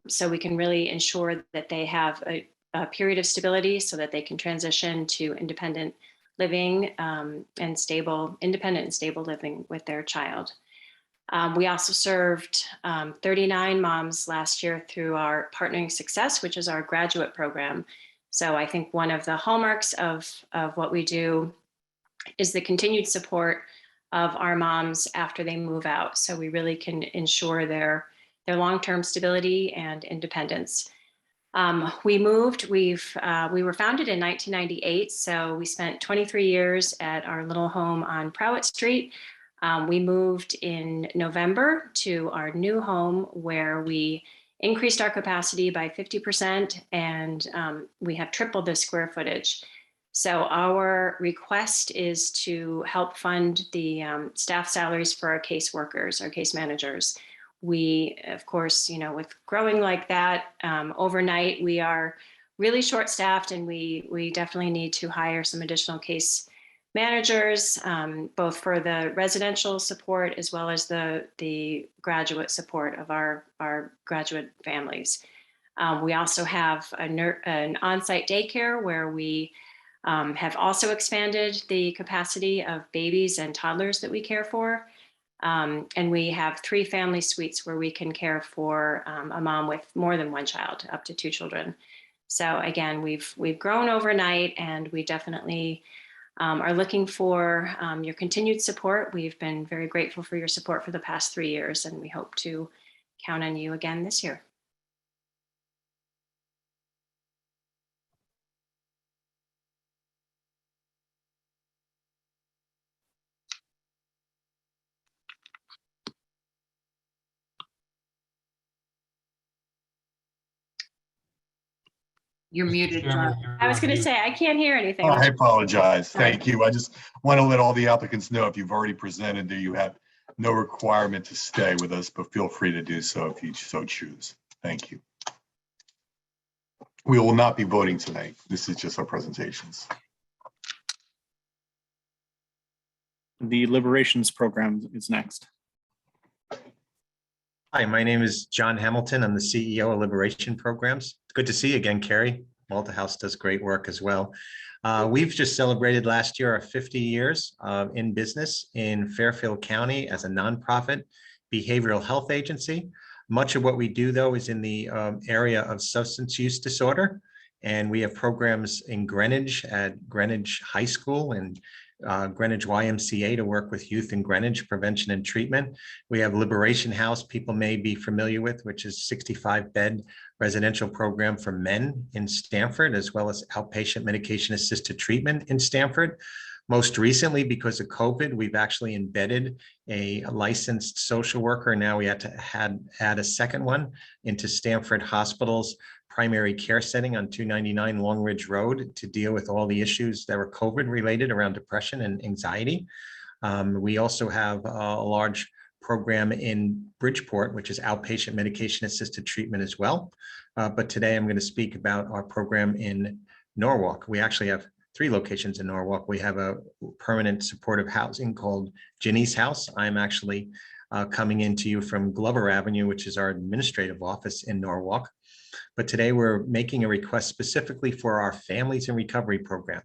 So we can really ensure that they have a period of stability so that they can transition to independent living and independent and stable living with their child. We also served 39 moms last year through our Partnering Success, which is our graduate program. So I think one of the hallmarks of what we do is the continued support of our moms after they move out. So we really can ensure their long-term stability and independence. We were founded in 1998, so we spent 23 years at our little home on Prowett Street. We moved in November to our new home where we increased our capacity by 50% and we have tripled the square footage. So our request is to help fund the staff salaries for our case workers, our case managers. We, of course, with growing like that overnight, we are really short-staffed and we definitely need to hire some additional case managers, both for the residential support as well as the graduate support of our graduate families. We also have an on-site daycare where we have also expanded the capacity of babies and toddlers that we care for. And we have 3 family suites where we can care for a mom with more than 1 child, up to 2 children. So again, we've grown overnight, and we definitely are looking for your continued support. We've been very grateful for your support for the past 3 years, and we hope to count on you again this year. You're muted, John. I was going to say, I can't hear anything. Oh, I apologize. Thank you. I just want to let all the applicants know if you've already presented that you have no requirement to stay with us, but feel free to do so if you so choose. Thank you. We will not be voting tonight. This is just our presentations. The Liberations Program is next. Hi, my name is John Hamilton. I'm the CEO of Liberation Programs. It's good to see you again, Carrie. Malta House does great work as well. We've just celebrated last year our 50 years in business in Fairfield County as a nonprofit behavioral health agency. Much of what we do, though, is in the area of substance use disorder. And we have programs in Greenwich at Greenwich High School and Greenwich YMCA to work with youth in Greenwich prevention and treatment. We have Liberation House, people may be familiar with, which is 65-bed residential program for men in Stamford, as well as outpatient medication assisted treatment in Stamford. Most recently, because of COVID, we've actually embedded a licensed social worker. Now we had to add a second one into Stamford Hospital's primary care setting on 299 Long Ridge Road to deal with all the issues that were COVID related around depression and anxiety. We also have a large program in Bridgeport, which is outpatient medication assisted treatment as well. But today I'm going to speak about our program in Norwalk. We actually have 3 locations in Norwalk. We have a permanent supportive housing called Ginny's House. I'm actually coming into you from Glover Avenue, which is our administrative office in Norwalk. But today we're making a request specifically for our Families in Recovery program,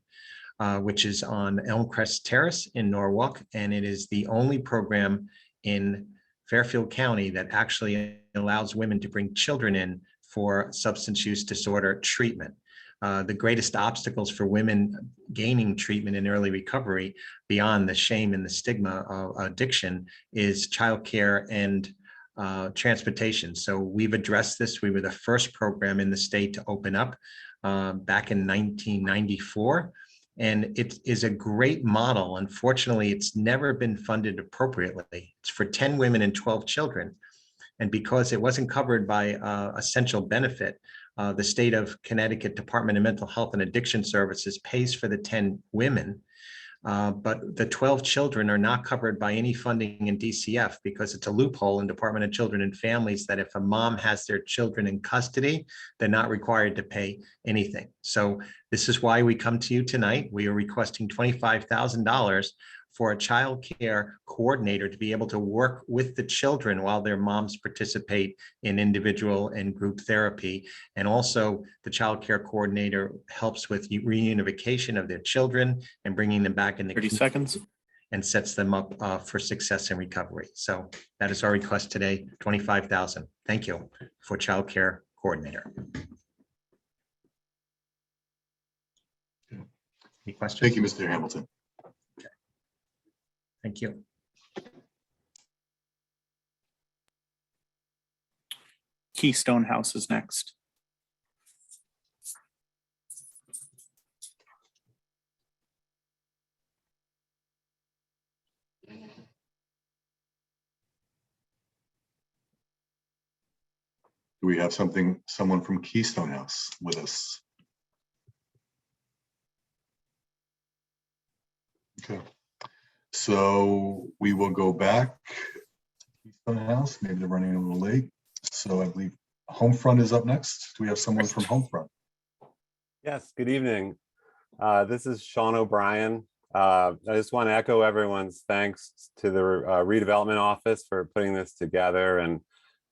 which is on Elmcrest Terrace in Norwalk. And it is the only program in Fairfield County that actually allows women to bring children in for substance use disorder treatment. The greatest obstacles for women gaining treatment in early recovery beyond the shame and the stigma of addiction is childcare and transportation. So we've addressed this. We were the first program in the state to open up back in 1994. And it is a great model. Unfortunately, it's never been funded appropriately. It's for 10 women and 12 children. And because it wasn't covered by essential benefit, the state of Connecticut Department of Mental Health and Addiction Services pays for the 10 women. But the 12 children are not covered by any funding in DCF because it's a loophole in Department of Children and Families that if a mom has their children in custody, they're not required to pay anything. So this is why we come to you tonight. We are requesting $25,000 for a child care coordinator to be able to work with the children while their moms participate in individual and group therapy. And also the child care coordinator helps with reunification of their children and bringing them back in the 30 seconds and sets them up for success and recovery. So that is our request today, $25,000. Thank you for child care coordinator. Any questions? Thank you, Mr. Hamilton. Thank you. Keystone House is next. Do we have someone from Keystone House with us? Okay. So we will go back to Keystone House. Maybe they're running a little late. So I believe Homefront is up next. Do we have someone from Homefront? Yes, good evening. This is Sean O'Brien. I just want to echo everyone's thanks to the redevelopment office for putting this together, and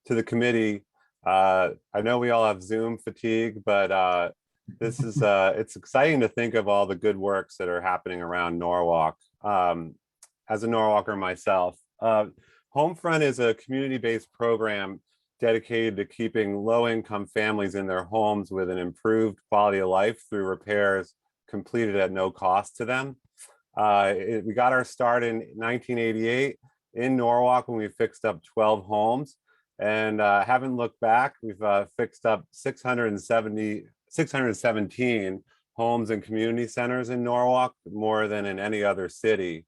to the committee. I know we all have Zoom fatigue, but this is it's exciting to think of all the good works that are happening around Norwalk. As a Norwalker myself, Homefront is a community-based program dedicated to keeping low-income families in their homes with an improved quality of life through repairs completed at no cost to them. We got our start in 1988 in Norwalk when we fixed up 12 homes, and haven't looked back. We've fixed up 617 homes and community centers in Norwalk, more than in any other city.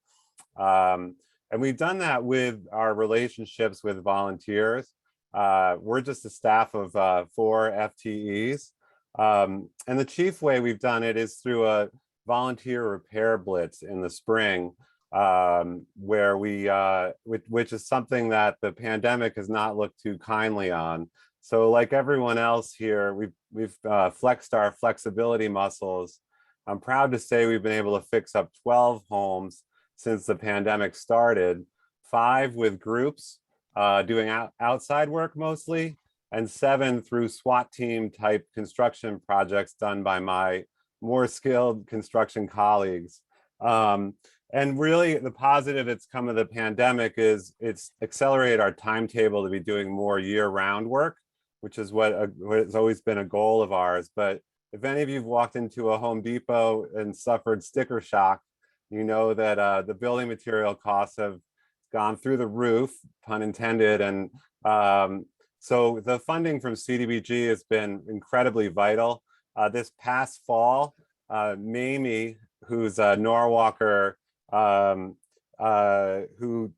And we've done that with our relationships with volunteers. We're just a staff of 4 FTEs. And the chief way we've done it is through a volunteer repair blitz in the spring, where which is something that the pandemic has not looked too kindly on. So like everyone else here, we've flexed our flexibility muscles. I'm proud to say we've been able to fix up 12 homes since the pandemic started, 5 with groups doing outside work mostly, and 7 through SWAT team type construction projects done by my more skilled construction colleagues. And really the positive that's come of the pandemic is it's accelerated our timetable to be doing more year-round work, which is what has always been a goal of ours. But if any of you have walked into a Home Depot and suffered sticker shock, you know that the building material costs have gone through the roof, pun intended. And so the funding from CDBG has been incredibly vital. This past fall, Mamie, who's a Norwalker, who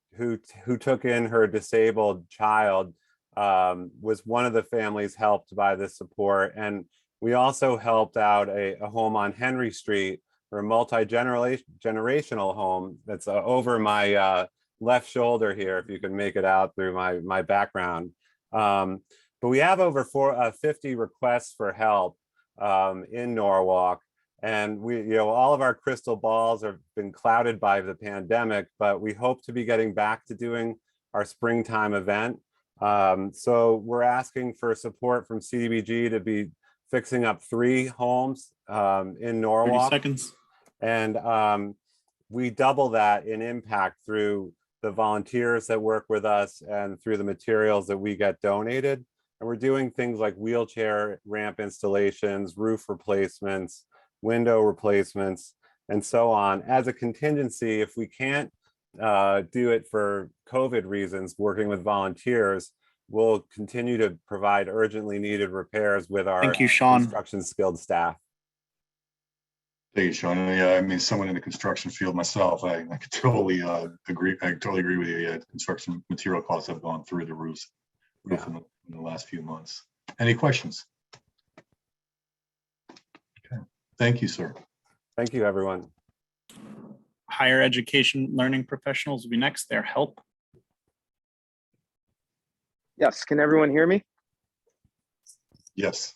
took in her disabled child, was one of the families helped by this support. And we also helped out a home on Henry Street, or a multi-generational home that's over my left shoulder here, if you can make it out through my background. But we have over 50 requests for help in Norwalk. And all of our crystal balls have been clouded by the pandemic, but we hope to be getting back to doing our springtime event. So we're asking for support from CDBG to be fixing up 3 homes in Norwalk. 30 seconds. And we double that in impact through the volunteers that work with us and through the materials that we get donated. And we're doing things like wheelchair ramp installations, roof replacements, window replacements, and so on. As a contingency, if we can't do it for COVID reasons, working with volunteers, we'll continue to provide urgently needed repairs with our Thank you, Sean. construction skilled staff. Thank you, Sean. Yeah, I mean, someone in the construction field myself, I could totally agree. I totally agree with you. Yeah, construction material costs have gone through the roof in the last few months. Any questions? Okay. Thank you, sir. Thank you, everyone. Higher education learning professionals will be next. Their help. Yes, can everyone hear me? Yes.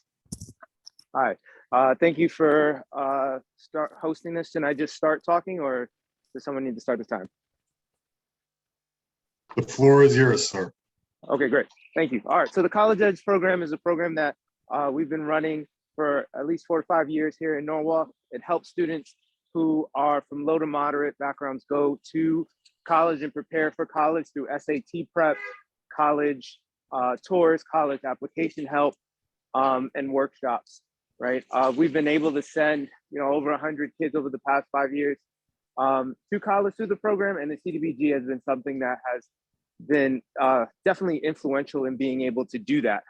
Hi, thank you for start hosting this. Can I just start talking, or does someone need to start this time? The floor is yours, sir. Okay, great. Thank you. All right, so the College Edge program is a program that we've been running for at least 4 to 5 years here in Norwalk. It helps students who are from low to moderate backgrounds go to college and prepare for college through SAT prep, college tours, college application help, and workshops, right? We've been able to send, over 100 kids over the past 5 years to college through the program, and the CDBG has been something that has been definitely influential in being able to do that,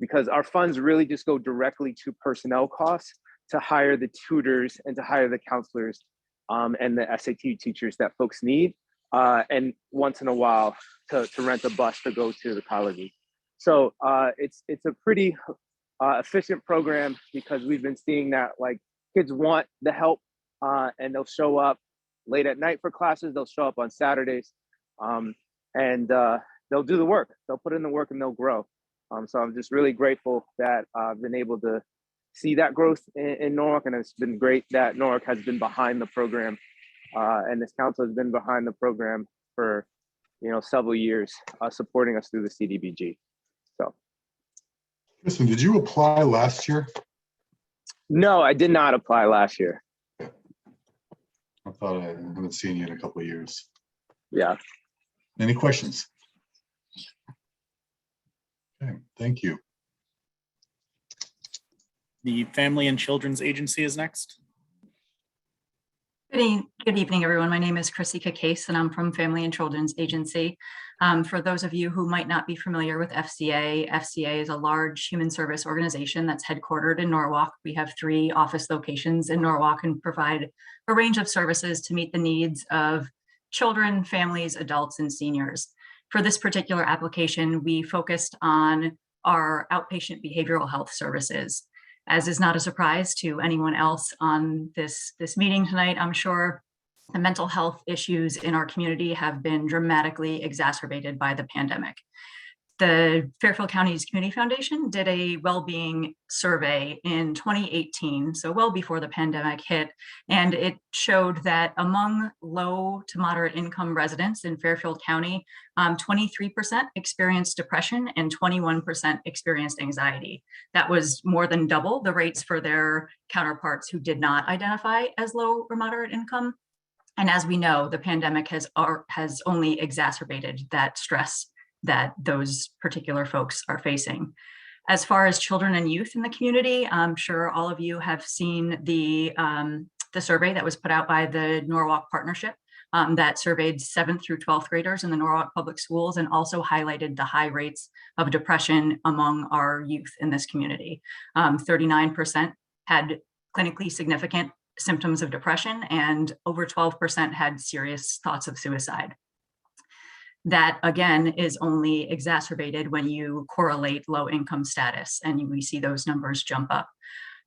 because our funds really just go directly to personnel costs to hire the tutors and to hire the counselors and the SAT teachers that folks need, and once in a while to rent a bus to go to the colleges. So it's a pretty efficient program, because we've been seeing that kids want the help, and they'll show up late at night for classes. They'll show up on Saturdays, and they'll do the work. They'll put in the work and they'll grow. So I'm just really grateful that I've been able to see that growth in Norwalk, and it's been great that Norwalk has been behind the program, and this council has been behind the program for several years, supporting us through the CDBG. So, Kristen, did you apply last year? no, I did not apply last year. I thought I haven't seen you in a couple of years. Yeah. Any questions? Okay, thank you. The Family and Children's Agency is next. Good evening, everyone. My name is Chrissy Case, and I'm from Family and Children's Agency. For those of you who might not be familiar with FCA, FCA is a large human service organization that's headquartered in Norwalk. We have 3 office locations in Norwalk and provide a range of services to meet the needs of children, families, adults, and seniors. For this particular application, we focused on our outpatient behavioral health services. As is not a surprise to anyone else on this meeting tonight, I'm sure the mental health issues in our community have been dramatically exacerbated by the pandemic. The Fairfield County's Community Foundation did a well-being survey in 2018, so well before the pandemic hit, and it showed that among low to moderate income residents in Fairfield County, 23% experienced depression and 21% experienced anxiety. That was more than double the rates for their counterparts who did not identify as low or moderate income. And as we know, the pandemic has only exacerbated that stress that those particular folks are facing. As far as children and youth in the community, I'm sure all of you have seen the survey that was put out by the Norwalk Partnership that surveyed 7th through 12th graders in the Norwalk Public Schools and also highlighted the high rates of depression among our youth in this community. 39% had clinically significant symptoms of depression and over 12% had serious thoughts of suicide. That again is only exacerbated when you correlate low income status and we see those numbers jump up.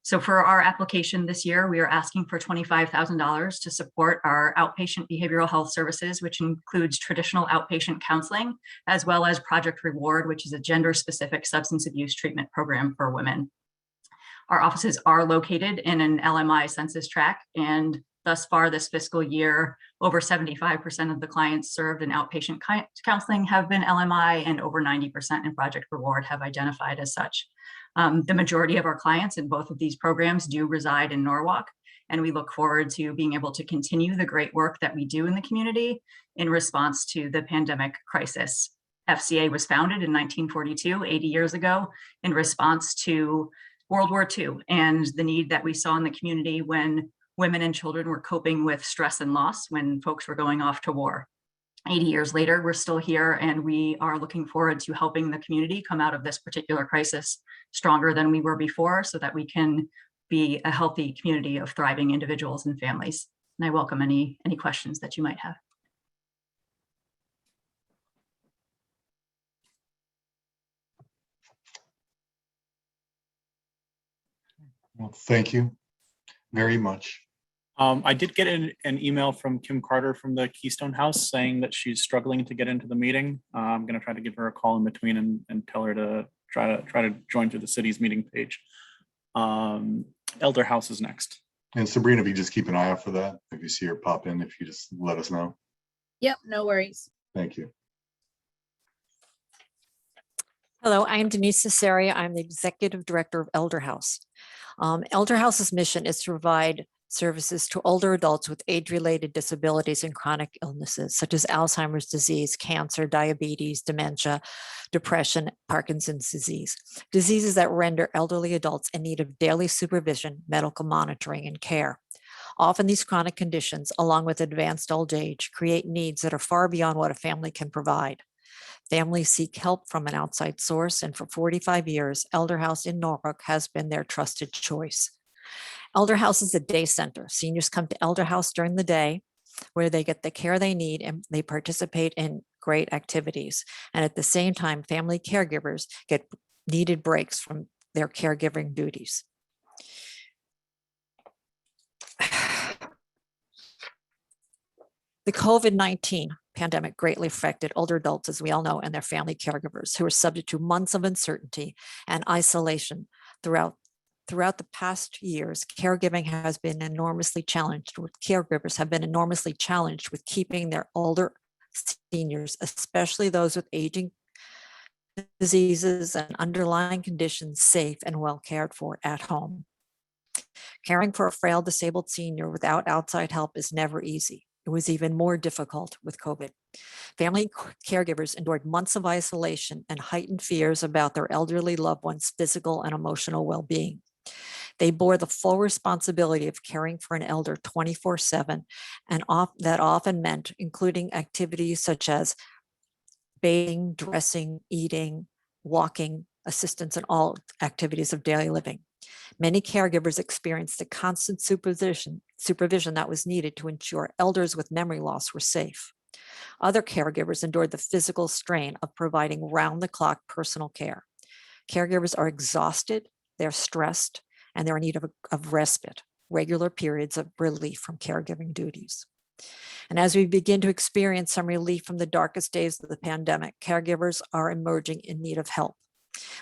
So for our application this year, we are asking for $25,000 to support our outpatient behavioral health services, which includes traditional outpatient counseling, as well as Project Reward, which is a gender-specific substance abuse treatment program for women. Our offices are located in an LMI census tract, and thus far this fiscal year, over 75% of the clients served in outpatient counseling have been LMI, and over 90% in Project Reward have identified as such. The majority of our clients in both of these programs do reside in Norwalk, and we look forward to being able to continue the great work that we do in the community in response to the pandemic crisis. FCA was founded in 1942, 80 years ago, in response to World War II and the need that we saw in the community when women and children were coping with stress and loss when folks were going off to war. 80 years later, we're still here, and we are looking forward to helping the community come out of this particular crisis stronger than we were before so that we can be a healthy community of thriving individuals and families. And I welcome any questions that you might have. Well, thank you very much. I did get an email from Kim Carter from the Keystone House saying that she's struggling to get into the meeting. I'm going to try to give her a call in between and tell her to try to join through the city's meeting page. Elder House is next. And Sabrina, if you just keep an eye out for that, if you see her pop in, if you just let us know. Yep, no worries. Thank you. Hello, I am Denise Cesaria. I'm the Executive Director of Elder House. Elder House's mission is to provide services to older adults with age-related disabilities and chronic illnesses, such as Alzheimer's disease, cancer, diabetes, dementia, depression, Parkinson's disease, diseases that render elderly adults in need of daily supervision, medical monitoring, and care. Often these chronic conditions, along with advanced old age, create needs that are far beyond what a family can provide. Families seek help from an outside source, and for 45 years, Elder House in Norwalk has been their trusted choice. Elder House is a day center. Seniors come to Elder House during the day where they get the care they need and they participate in great activities. And at the same time, family caregivers get needed breaks from their caregiving duties. The COVID-19 pandemic greatly affected older adults, as we all know, and their family caregivers who are subject to months of uncertainty and isolation throughout Throughout the past years, caregivers have been enormously challenged with keeping their older seniors, especially those with aging diseases and underlying conditions, safe and well cared for at home. Caring for a frail disabled senior without outside help is never easy. It was even more difficult with COVID. Family caregivers endured months of isolation and heightened fears about their elderly loved ones' physical and emotional well-being. They bore the full responsibility of caring for an elder 24/7, and that often meant including activities such as bathing, dressing, eating, walking, assistance in all activities of daily living. Many caregivers experienced the constant supervision that was needed to ensure elders with memory loss were safe. Other caregivers endured the physical strain of providing round-the-clock personal care. Caregivers are exhausted, they're stressed, and they're in need of respite, regular periods of relief from caregiving duties. And as we begin to experience some relief from the darkest days of the pandemic, caregivers are emerging in need of help.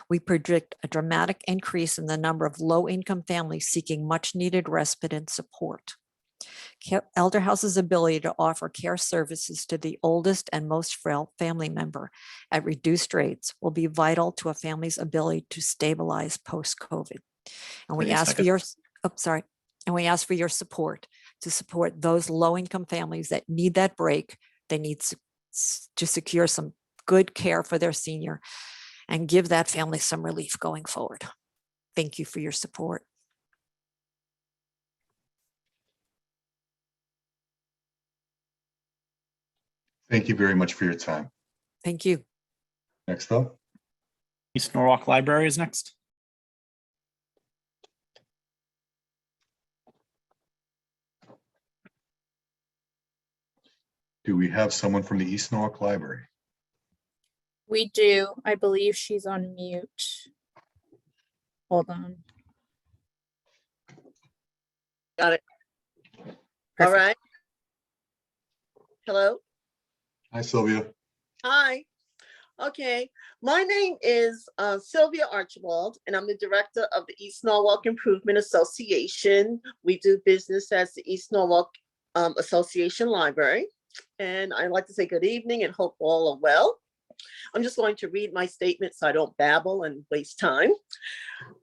We predict a dramatic increase in the number of low-income families seeking much-needed respite and support. Elder House's ability to offer care services to the oldest and most frail family member at reduced rates will be vital to a family's ability to stabilize post-COVID. And we ask for your, and we ask for your support to support those low-income families that need that break. They need to secure some good care for their senior and give that family some relief going forward. Thank you for your support. Thank you very much for your time. Thank you. Next up. East Norwalk Library is next. Do we have someone from the East Norwalk Library? We do. I believe she's on mute. Hold on. Got it. All right. Hello. Hi, Sylvia. Hi. Okay. My name is Sylvia Archibald, and I'm the director of the East Norwalk Improvement Association. We do business as the East Norwalk Association Library. And I'd like to say good evening and hope all are well. I'm just going to read my statement so I don't babble and waste time.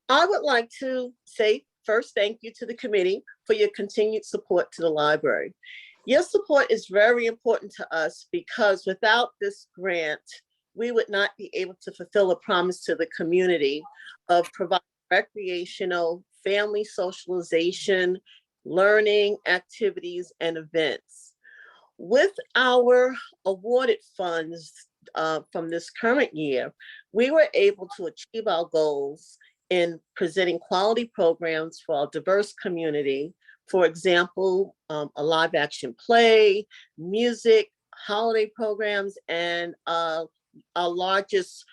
I would like to say first, thank you to the committee for your continued support to the library. Your support is very important to us because without this grant, we would not be able to fulfill a promise to the community of providing recreational, family socialization, learning activities, and events. With our awarded funds from this current year, we were able to achieve our goals in presenting quality programs for our diverse community. For example, a live action play, music, holiday programs, and our largest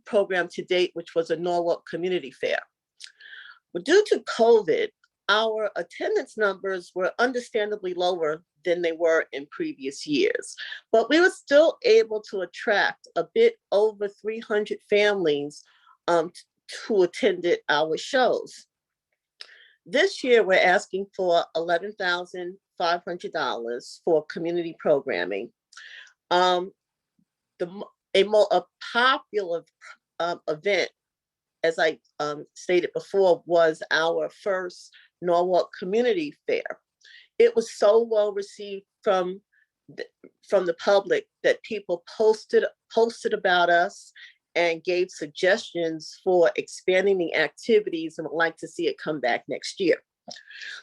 program to date, which was a Norwalk Community Fair. But due to COVID, our attendance numbers were understandably lower than they were in previous years, but we were still able to attract a bit over 300 families who attended our shows. This year, we're asking for $11,500 for community programming. A popular event, as I stated before, was our first Norwalk Community Fair. It was so well received from the public that people posted about us and gave suggestions for expanding the activities and would like to see it come back next year.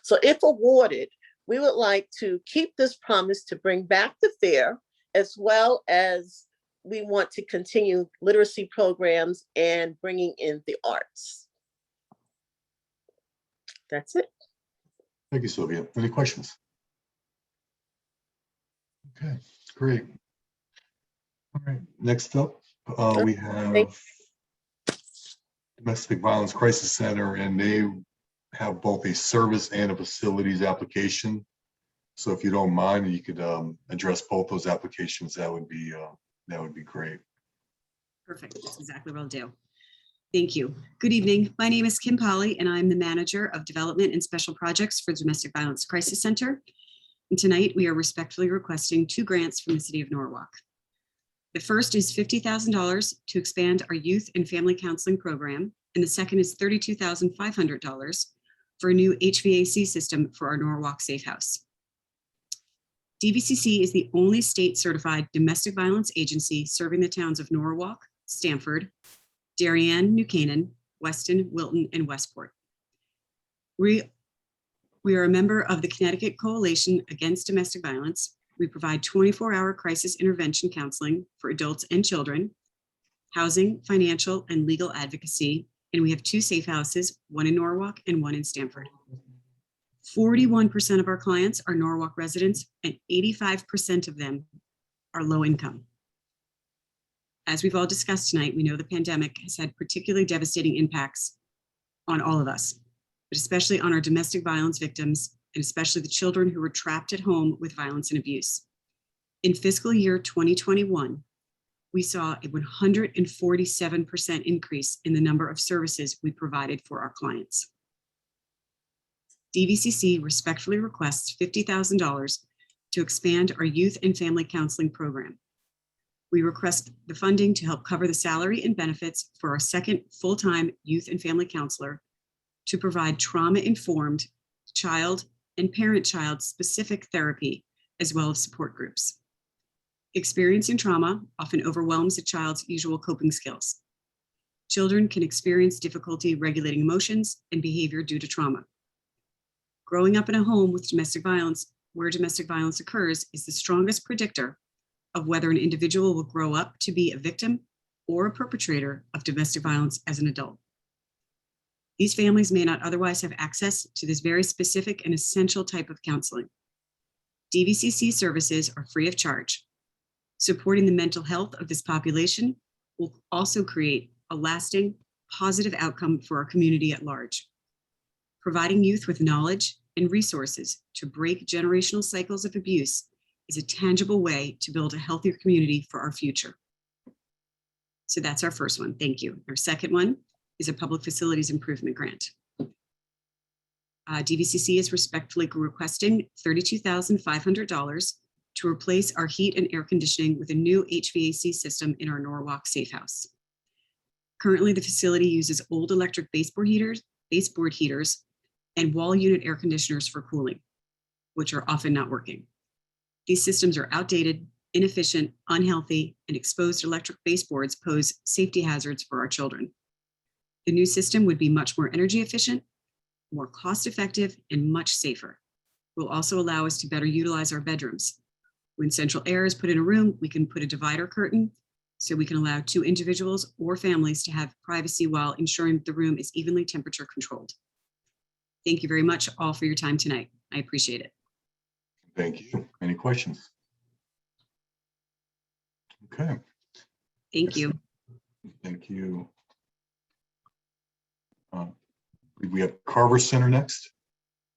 So if awarded, we would like to keep this promise to bring back the fair, as well as we want to continue literacy programs and bringing in the arts. That's it. Thank you, Sylvia. Any questions? Okay, great. All right, next up, we have Domestic Violence Crisis Center, and they have both a service and a facilities application. So if you don't mind, you could address both those applications. That would be great. Perfect. That's exactly what I'll do. Thank you. Good evening. My name is Kim Polly, and I'm the Manager of Development and Special Projects for the Domestic Violence Crisis Center. And tonight, we are respectfully requesting 2 grants from the City of Norwalk. The first is $50,000 to expand our youth and family counseling program, and the second is $32,500 for a new HVAC system for our Norwalk Safe House. DVCC is the only state-certified domestic violence agency serving the towns of Norwalk, Stamford, Darien, New Canaan, Weston, Wilton, and Westport. We are a member of the Connecticut Coalition Against Domestic Violence. We provide 24-hour crisis intervention counseling for adults and children, housing, financial, and legal advocacy, and we have 2 safe houses, one in Norwalk and one in Stamford. 41% of our clients are Norwalk residents, and 85% of them are low income. As we've all discussed tonight, we know the pandemic has had particularly devastating impacts on all of us, but especially on our domestic violence victims, and especially the children who were trapped at home with violence and abuse. In fiscal year 2021, we saw a 147% increase in the number of services we provided for our clients. DVCC respectfully requests $50,000 to expand our youth and family counseling program. We request the funding to help cover the salary and benefits for our second full-time youth and family counselor to provide trauma-informed child and parent-child specific therapy, as well as support groups. Experiencing trauma often overwhelms a child's usual coping skills. Children can experience difficulty regulating emotions and behavior due to trauma. Growing up in a home with domestic violence, where domestic violence occurs, is the strongest predictor of whether an individual will grow up to be a victim or a perpetrator of domestic violence as an adult. These families may not otherwise have access to this very specific and essential type of counseling. DVCC services are free of charge. Supporting the mental health of this population will also create a lasting, positive outcome for our community at large. Providing youth with knowledge and resources to break generational cycles of abuse is a tangible way to build a healthier community for our future. So that's our first one. Thank you. Our second one is a public facilities improvement grant. DVCC is respectfully requesting $32,500 to replace our heat and air conditioning with a new HVAC system in our Norwalk Safe House. Currently, the facility uses old electric baseboard heaters and wall unit air conditioners for cooling, which are often not working. These systems are outdated, inefficient, unhealthy, and exposed electric baseboards pose safety hazards for our children. The new system would be much more energy efficient, more cost-effective, and much safer. It will also allow us to better utilize our bedrooms. When central air is put in a room, we can put a divider curtain so we can allow 2 individuals or families to have privacy while ensuring the room is evenly temperature controlled. Thank you very much all for your time tonight. I appreciate it. Thank you. Any questions? Okay. Thank you. Thank you. We have Carver Center next.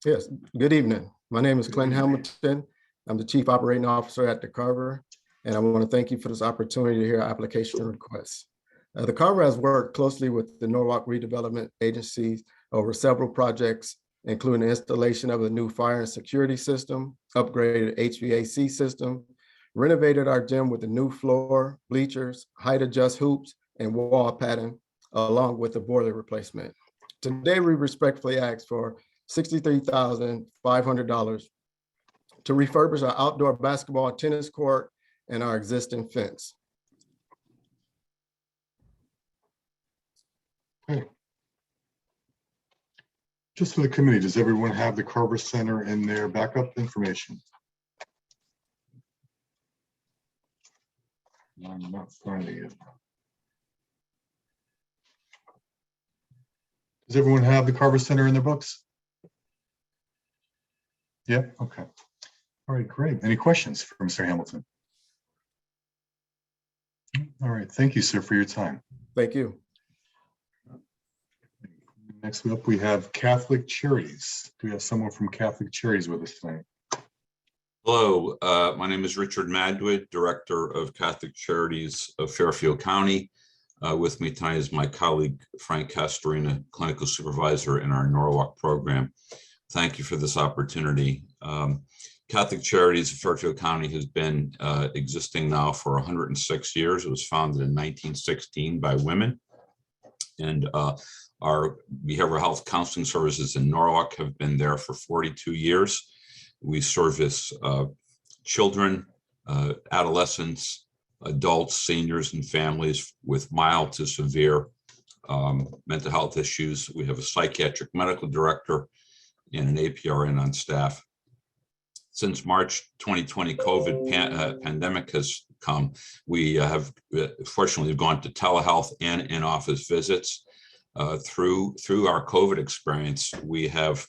Yes, good evening. My name is Clint Hamilton. I'm the Chief Operating Officer at the Carver, and I want to thank you for this opportunity to hear our application requests. The Carver has worked closely with the Norwalk Redevelopment Agency over several projects, including the installation of a new fire and security system, upgraded HVAC system, renovated our gym with a new floor, bleachers, height adjust hoops, and wall padding, along with a boiler replacement. Today, we respectfully ask for $63,500 to refurbish our outdoor basketball and tennis court and our existing fence. Okay. Just for the committee, does everyone have the Carver Center in their backup information? I'm not finding it. Does everyone have the Carver Center in their books? Yeah, okay. All right, great. Any questions for Mr. Hamilton? All right, thank you, sir, for your time. Thank you. Next up, we have Catholic Charities. Do we have someone from Catholic Charities with us tonight? Hello, my name is Richard Madwid, Director of Catholic Charities of Fairfield County. With me tonight is my colleague, Frank Castorina, Clinical Supervisor in our Norwalk program. Thank you for this opportunity. Catholic Charities of Fairfield County has been existing now for 106 years. It was founded in 1916 by women. And our behavioral health counseling services in Norwalk have been there for 42 years. We service children, adolescents, adults, seniors, and families with mild to severe mental health issues. We have a psychiatric medical director and an APRN on staff. Since March 2020, COVID pandemic has come. We have fortunately gone to telehealth and in-office visits. Through our COVID experience, we have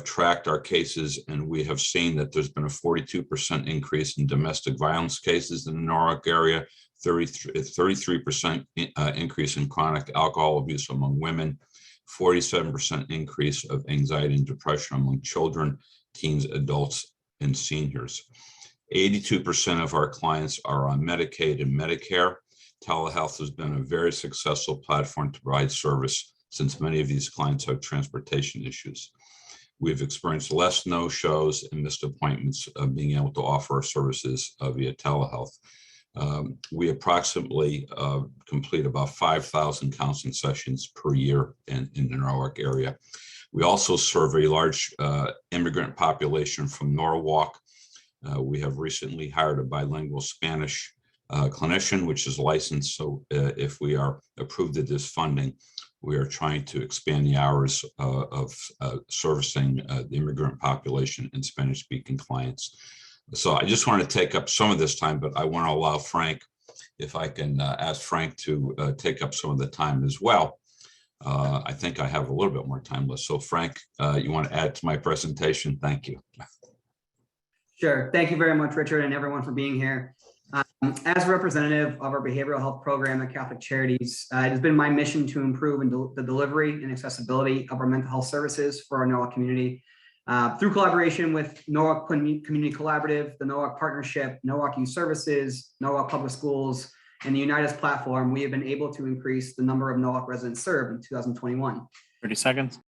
tracked our cases, and we have seen that there's been a 42% increase in domestic violence cases in the Norwalk area, 33% increase in chronic alcohol abuse among women, 47% increase of anxiety and depression among children, teens, adults, and seniors. 82% of our clients are on Medicaid and Medicare. Telehealth has been a very successful platform to provide service since many of these clients have transportation issues. We've experienced less no-shows and missed appointments of being able to offer our services via telehealth. We approximately complete about 5,000 counseling sessions per year in the Norwalk area. We also serve a large immigrant population from Norwalk. We have recently hired a bilingual Spanish clinician, which is licensed. So if we are approved of this funding, we are trying to expand the hours of servicing the immigrant population and Spanish-speaking clients. So I just want to take up some of this time, but I want to allow Frank, if I can ask Frank to take up some of the time as well. I think I have a little bit more time left. So Frank, you want to add to my presentation? Thank you. Sure. Thank you very much, Richard, and everyone for being here. As representative of our behavioral health program at Catholic Charities, it has been my mission to improve the delivery and accessibility of our mental health services for our Norwalk community. Through collaboration with Norwalk Community Collaborative, the Norwalk Partnership, Norwalk Youth Services, Norwalk Public Schools, and the Unitas platform, we have been able to increase the number of Norwalk residents served in 2021. 30 seconds.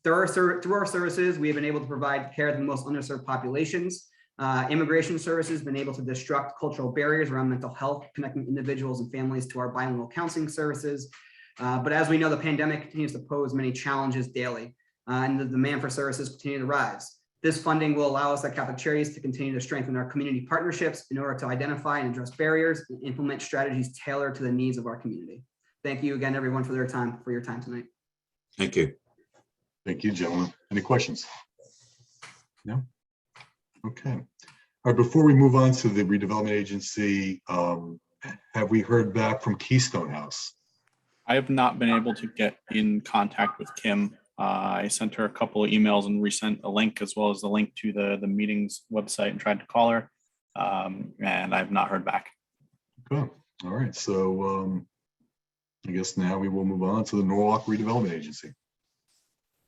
Through our services, we have been able to provide care to the most underserved populations. Immigration services been able to disrupt cultural barriers around mental health, connecting individuals and families to our bilingual counseling services. But as we know, the pandemic continues to pose many challenges daily, and the demand for services continue to rise. This funding will allow us at Catholic Charities to continue to strengthen our community partnerships in order to identify and address barriers and implement strategies tailored to the needs of our community. Thank you again, everyone, for your time tonight. Thank you. Thank you, gentlemen. Any questions? No? Okay. All right, before we move on to the redevelopment agency, have we heard back from Keystone House? I have not been able to get in contact with Kim. I sent her a couple of emails and resent a link as well as the link to the meeting's website and tried to call her, and I've not heard back. Okay. All right. So I guess now we will move on to the Norwalk Redevelopment Agency.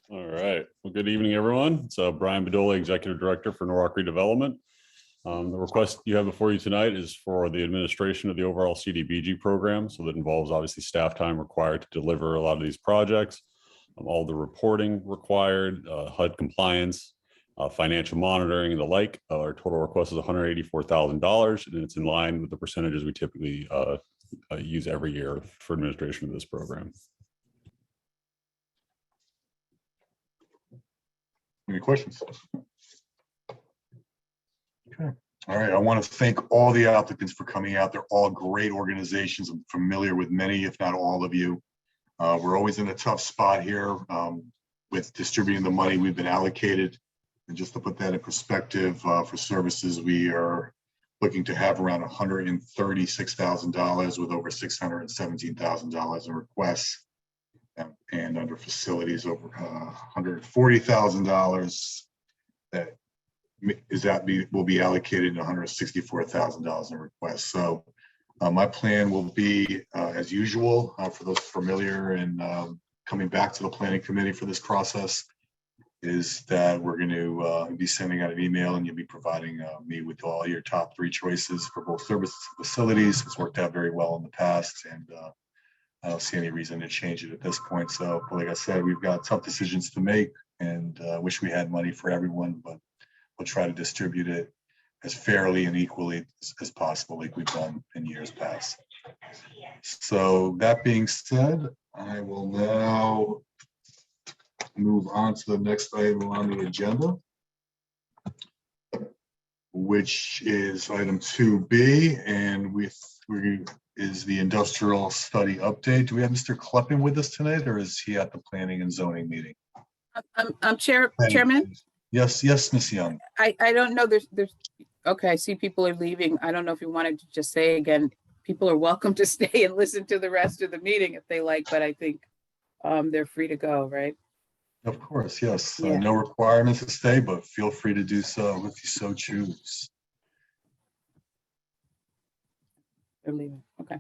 All right. Well, good evening, everyone. It's Brian Bedola, Executive Director for Norwalk Redevelopment. The request you have before you tonight is for the administration of the overall CDBG program. So that involves obviously staff time required to deliver a lot of these projects, all the reporting required, HUD compliance, financial monitoring and the like. Our total request is $184,000, and it's in line with the percentages we typically use every year for administration of this program. Any questions? Okay. All right. I want to thank all the applicants for coming out. They're all great organizations. I'm familiar with many, if not all of you. We're always in a tough spot here with distributing the money we've been allocated. And just to put that in perspective, for services, we are looking to have around $136,000 with over $617,000 in requests. And under facilities, over $140,000 will be allocated to $164,000 in requests. So my plan will be, as usual, for those familiar and coming back to the planning committee for this process, is that we're going to be sending out an email, and you'll be providing me with all your top 3 choices for both services and facilities. It's worked out very well in the past, and I don't see any reason to change it at this point. So, but like I said, we've got tough decisions to make, and wish we had money for everyone, but we'll try to distribute it as fairly and equally as possible, like we've done in years past. So that being said, I will now move on to the next item on the agenda, which is item 2B, and is the industrial study update. Do we have Mr. Kleppen with us tonight, or is he at the planning and zoning meeting? I'm Chairman. Yes, Ms. Young. I don't know, there's, okay, I see people are leaving. I don't know if you wanted to just say again, people are welcome to stay and listen to the rest of the meeting if they like, but I think they're free to go, right? Of course, yes. Yeah. No requirements to stay, but feel free to do so if you so choose. They're leaving, okay.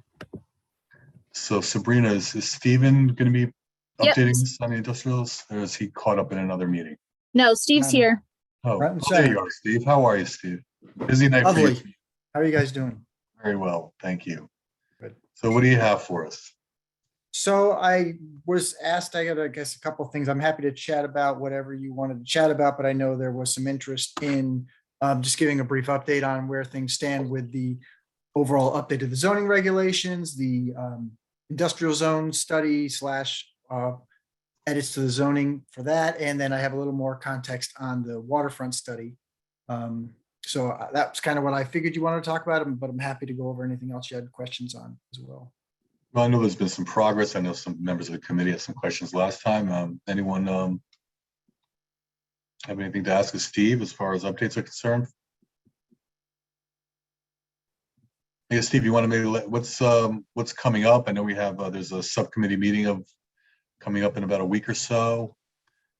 So Sabrina, is Stephen going to be Yep. updating us on the industrials, or is he caught up in another meeting? No, Steve's here. Oh, Front and there you center. are, Steve. How are you, Steve? Busy night for you. Lovely. How are you guys doing? Very well, thank you. Good. So what do you have for us? So I was asked, I got, I guess, a couple of things. I'm happy to chat about whatever you wanted to chat about, but I know there was some interest in just giving a brief update on where things stand with the overall update of the zoning regulations, the industrial zone study / edits to the zoning for that. And then I have a little more context on the waterfront study. So that's kind of what I figured you wanted to talk about, but I'm happy to go over anything else you had questions on as well. Well, I know there's been some progress. I know some members of the committee had some questions last time. Anyone have anything to ask of Steve as far as updates are concerned? I guess, Steve, you want to maybe what's coming up? I know we have there's a subcommittee meeting coming up in about a week or so.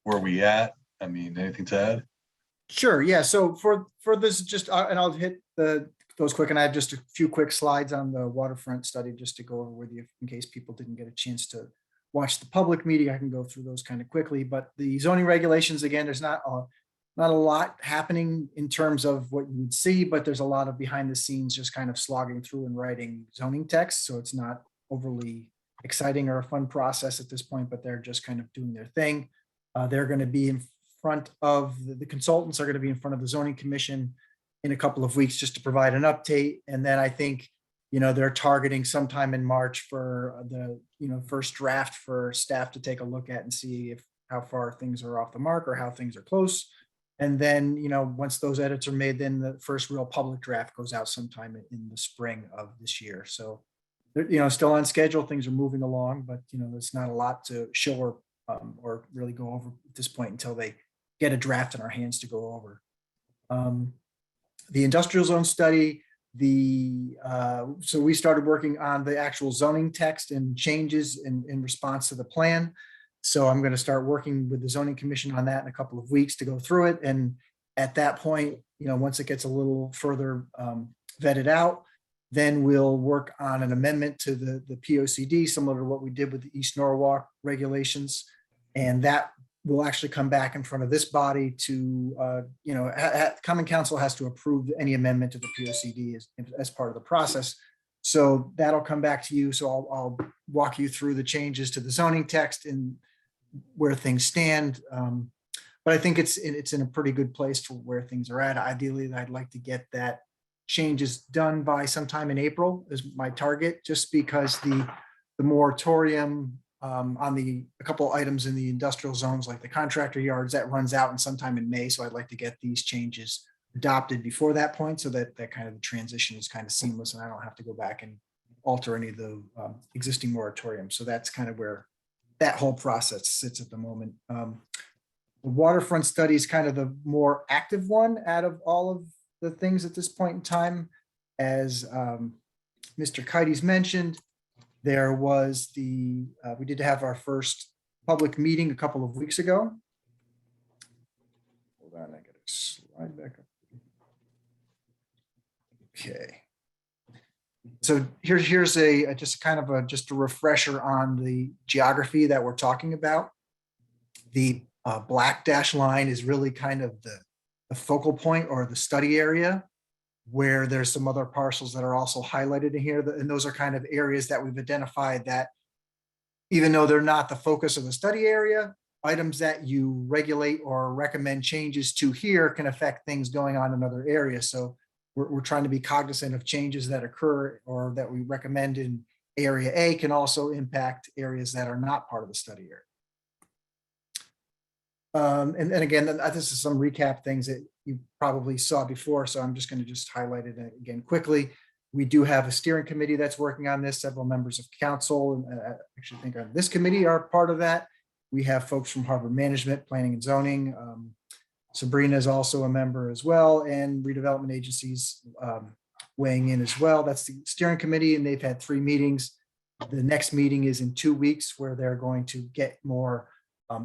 Where are we at? I mean, anything to add? Sure. Yeah. So for this, just and I'll hit those quick, and I have just a few quick slides on the waterfront study just to go over with you in case people didn't get a chance to watch the public meeting. I can go through those kind of quickly. But the zoning regulations, again, there's not a lot happening in terms of what you would see, but there's a lot of behind the scenes just kind of slogging through and writing zoning text. So it's not overly exciting or a fun process at this point, but they're just kind of doing their thing. They're going to be in front of the consultants are going to be in front of the zoning commission in a couple of weeks just to provide an update. And then I think, they're targeting sometime in March for the, first draft for staff to take a look at and see how far things are off the mark or how things are close. And then, once those edits are made, then the first real public draft goes out sometime in the spring of this year. So, still on schedule, things are moving along, but, there's not a lot to show or really go over at this point until they get a draft in our hands to go over. The industrial zone study, so we started working on the actual zoning text and changes in response to the plan. So I'm going to start working with the zoning commission on that in a couple of weeks to go through it. And at that point, once it gets a little further vetted out, then we'll work on an amendment to the POCD, similar to what we did with the East Norwalk regulations. And that will actually come back in front of this body to, Common Council has to approve any amendment to the POCD as part of the process. So that'll come back to you. So I'll walk you through the changes to the zoning text and where things stand. But I think it's in a pretty good place for where things are at. Ideally, I'd like to get that changes done by sometime in April is my target, just because the moratorium on a couple items in the industrial zones, like the contractor yards, that runs out in sometime in May. So I'd like to get these changes adopted before that point, so that kind of the transition is kind of seamless and I don't have to go back and alter any of the existing moratoriums. So that's kind of where that whole process sits at the moment. The waterfront study is kind of the more active one out of all of the things at this point in time. As Mr. Kitey's mentioned, there was we did have our first public meeting a couple of weeks ago. Hold on, I got to slide back up. Okay. So here's just kind of a refresher on the geography that we're talking about. The black dash line is really kind of the focal point or the study area, where there's some other parcels that are also highlighted in here. And those are kind of areas that we've identified that even though they're not the focus of the study area, items that you regulate or recommend changes to here can affect things going on in other areas. So we're trying to be cognizant of changes that occur or that we recommend in area A can also impact areas that are not part of the study area. And again, this is some recap things that you probably saw before, so I'm just going to just highlight it again quickly. We do have a steering committee that's working on this. Several members of council, and I actually think on this committee are part of that. We have folks from harbor management, planning and zoning. Sabrina is also a member as well, and redevelopment agencies weighing in as well. That's the steering committee, and they've had 3 meetings. The next meeting is in 2 weeks, where they're going to get more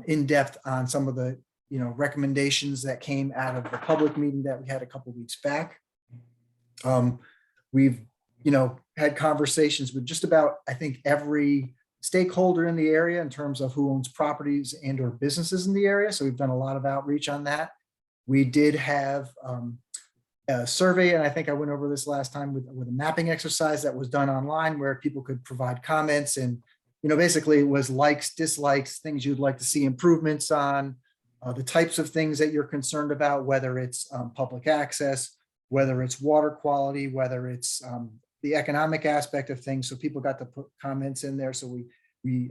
in depth on some of the recommendations that came out of the public meeting that we had a couple weeks back. We've had conversations with just about, I think, every stakeholder in the area in terms of who owns properties and or businesses in the area. So we've done a lot of outreach on that. We did have a survey, and I think I went over this last time with a mapping exercise that was done online where people could provide comments, and basically it was likes, dislikes, things you'd like to see improvements on, the types of things that you're concerned about, whether it's public access, whether it's water quality, whether it's the economic aspect of things. So people got to put comments in there. So we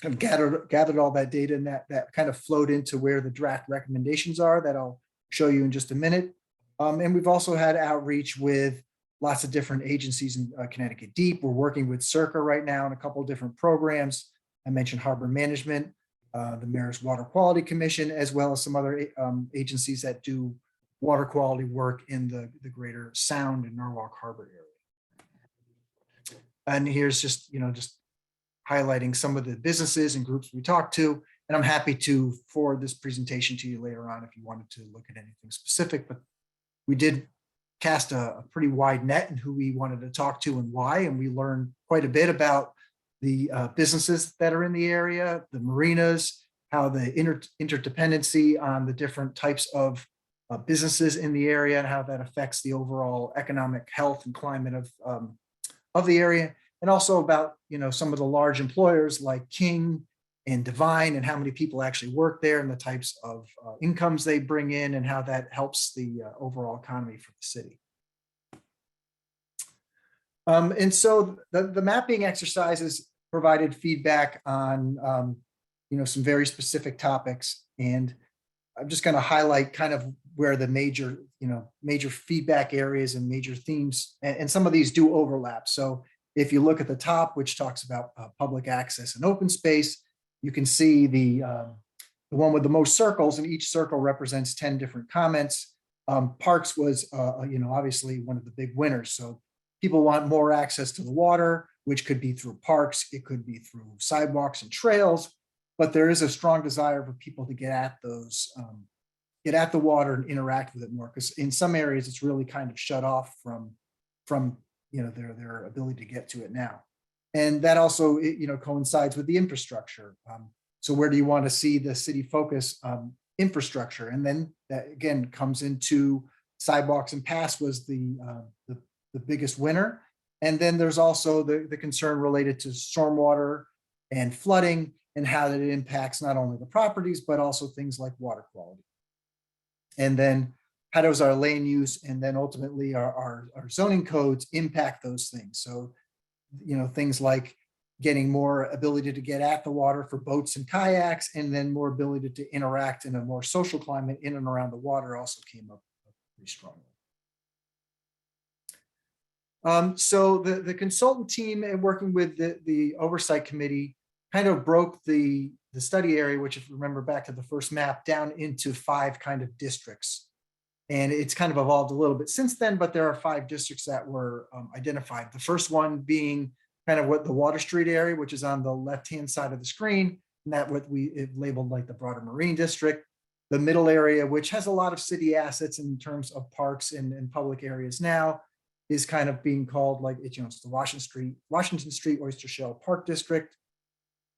have gathered all that data, and that kind of flowed into where the draft recommendations are that I'll show you in just a minute. And we've also had outreach with lots of different agencies in Connecticut Deep. We're working with Circa right now in a couple of different programs. I mentioned harbor management, the Mayor's Water Quality Commission, as well as some other agencies that do water quality work in the greater Sound and Norwalk Harbor area. And here's just highlighting some of the businesses and groups we talked to. And I'm happy to forward this presentation to you later on if you wanted to look at anything specific. But we did cast a pretty wide net in who we wanted to talk to and why. And we learned quite a bit about the businesses that are in the area, the marinas, how the interdependency on the different types of businesses in the area and how that affects the overall economic health and climate of the area. And also about, some of the large employers like King and Divine and how many people actually work there and the types of incomes they bring in and how that helps the overall economy for the city. And so the mapping exercises provided feedback on, some very specific topics. And I'm just going to highlight kind of where the major feedback areas and major themes, and some of these do overlap. So if you look at the top, which talks about public access and open space, you can see the one with the most circles, and each circle represents 10 different comments. Parks was, obviously one of the big winners. So people want more access to the water, which could be through parks. It could be through sidewalks and trails, but there is a strong desire for people to get at those, get at the water and interact with it more. Because in some areas, it's really kind of shut off from their ability to get to it now. And that also, coincides with the infrastructure. So where do you want to see the city focus infrastructure? And then that again comes into sidewalks and paths was the biggest winner. And then there's also the concern related to stormwater and flooding and how that it impacts not only the properties, but also things like water quality. And then how does our land use and then ultimately our zoning codes impact those things? So, things like getting more ability to get at the water for boats and kayaks, and then more ability to interact in a more social climate in and around the water also came up pretty strongly. So the consultant team and working with the oversight committee kind of broke the study area, which if you remember back to the first map, down into 5 kind of districts. And it's kind of evolved a little bit since then, but there are 5 districts that were identified. The first one being kind of what the Water Street area, which is on the left-hand side of the screen, and that what we labeled like the broader Marine District. The middle area, which has a lot of city assets in terms of parks and public areas now, is kind of being called like, it's the Washington Street Oyster Shell Park District.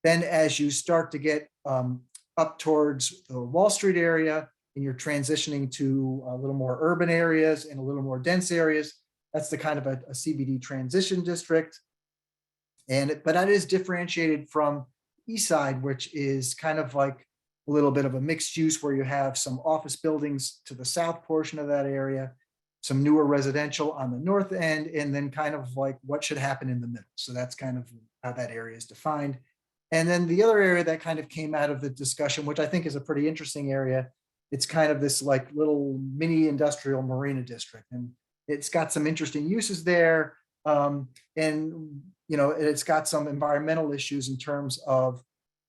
Then as you start to get up towards the Wall Street area, and you're transitioning to a little more urban areas and a little more dense areas, that's the kind of a CBD transition district. But that is differentiated from East Side, which is kind of like a little bit of a mixed use where you have some office buildings to the south portion of that area, some newer residential on the north end, and then kind of like what should happen in the middle. So that's kind of how that area is defined. And then the other area that kind of came out of the discussion, which I think is a pretty interesting area, it's kind of this like little mini industrial marina district. And it's got some interesting uses there. And, you know, it's got some environmental issues in terms of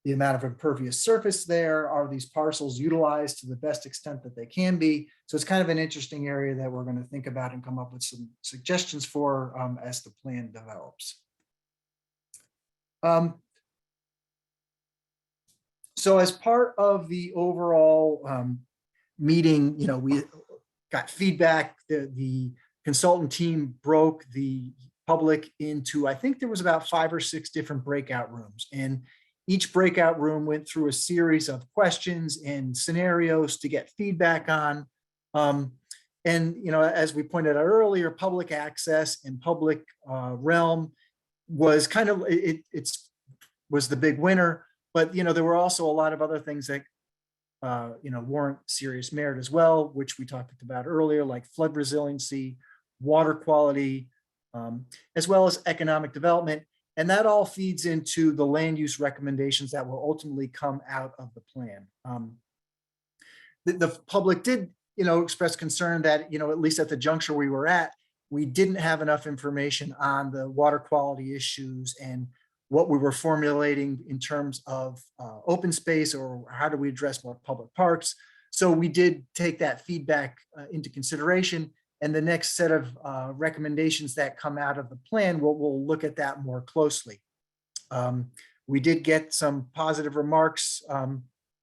the amount of impervious surface there. Are these parcels utilized to the best extent that they can be? So it's kind of an interesting area that we're going to think about and come up with some suggestions for as the plan develops. So as part of the overall meeting, you know, we got feedback. The consultant team broke the public into, I think there was about 5 or 6 different breakout rooms, and each breakout room went through a series of questions and scenarios to get feedback on. And, you know, as we pointed out earlier, public access and public realm was kind of, was the big winner. But, you know, there were also a lot of other things that, you know, warrant serious merit as well, which we talked about earlier, like flood resiliency, water quality, as well as economic development. And that all feeds into the land use recommendations that will ultimately come out of the plan. The public did, you know, express concern that, you know, at least at the juncture we were at, we didn't have enough information on the water quality issues and what we were formulating in terms of open space, or how do we address more public parks. So we did take that feedback into consideration, and the next set of recommendations that come out of the plan, we'll look at that more closely. We did get some positive remarks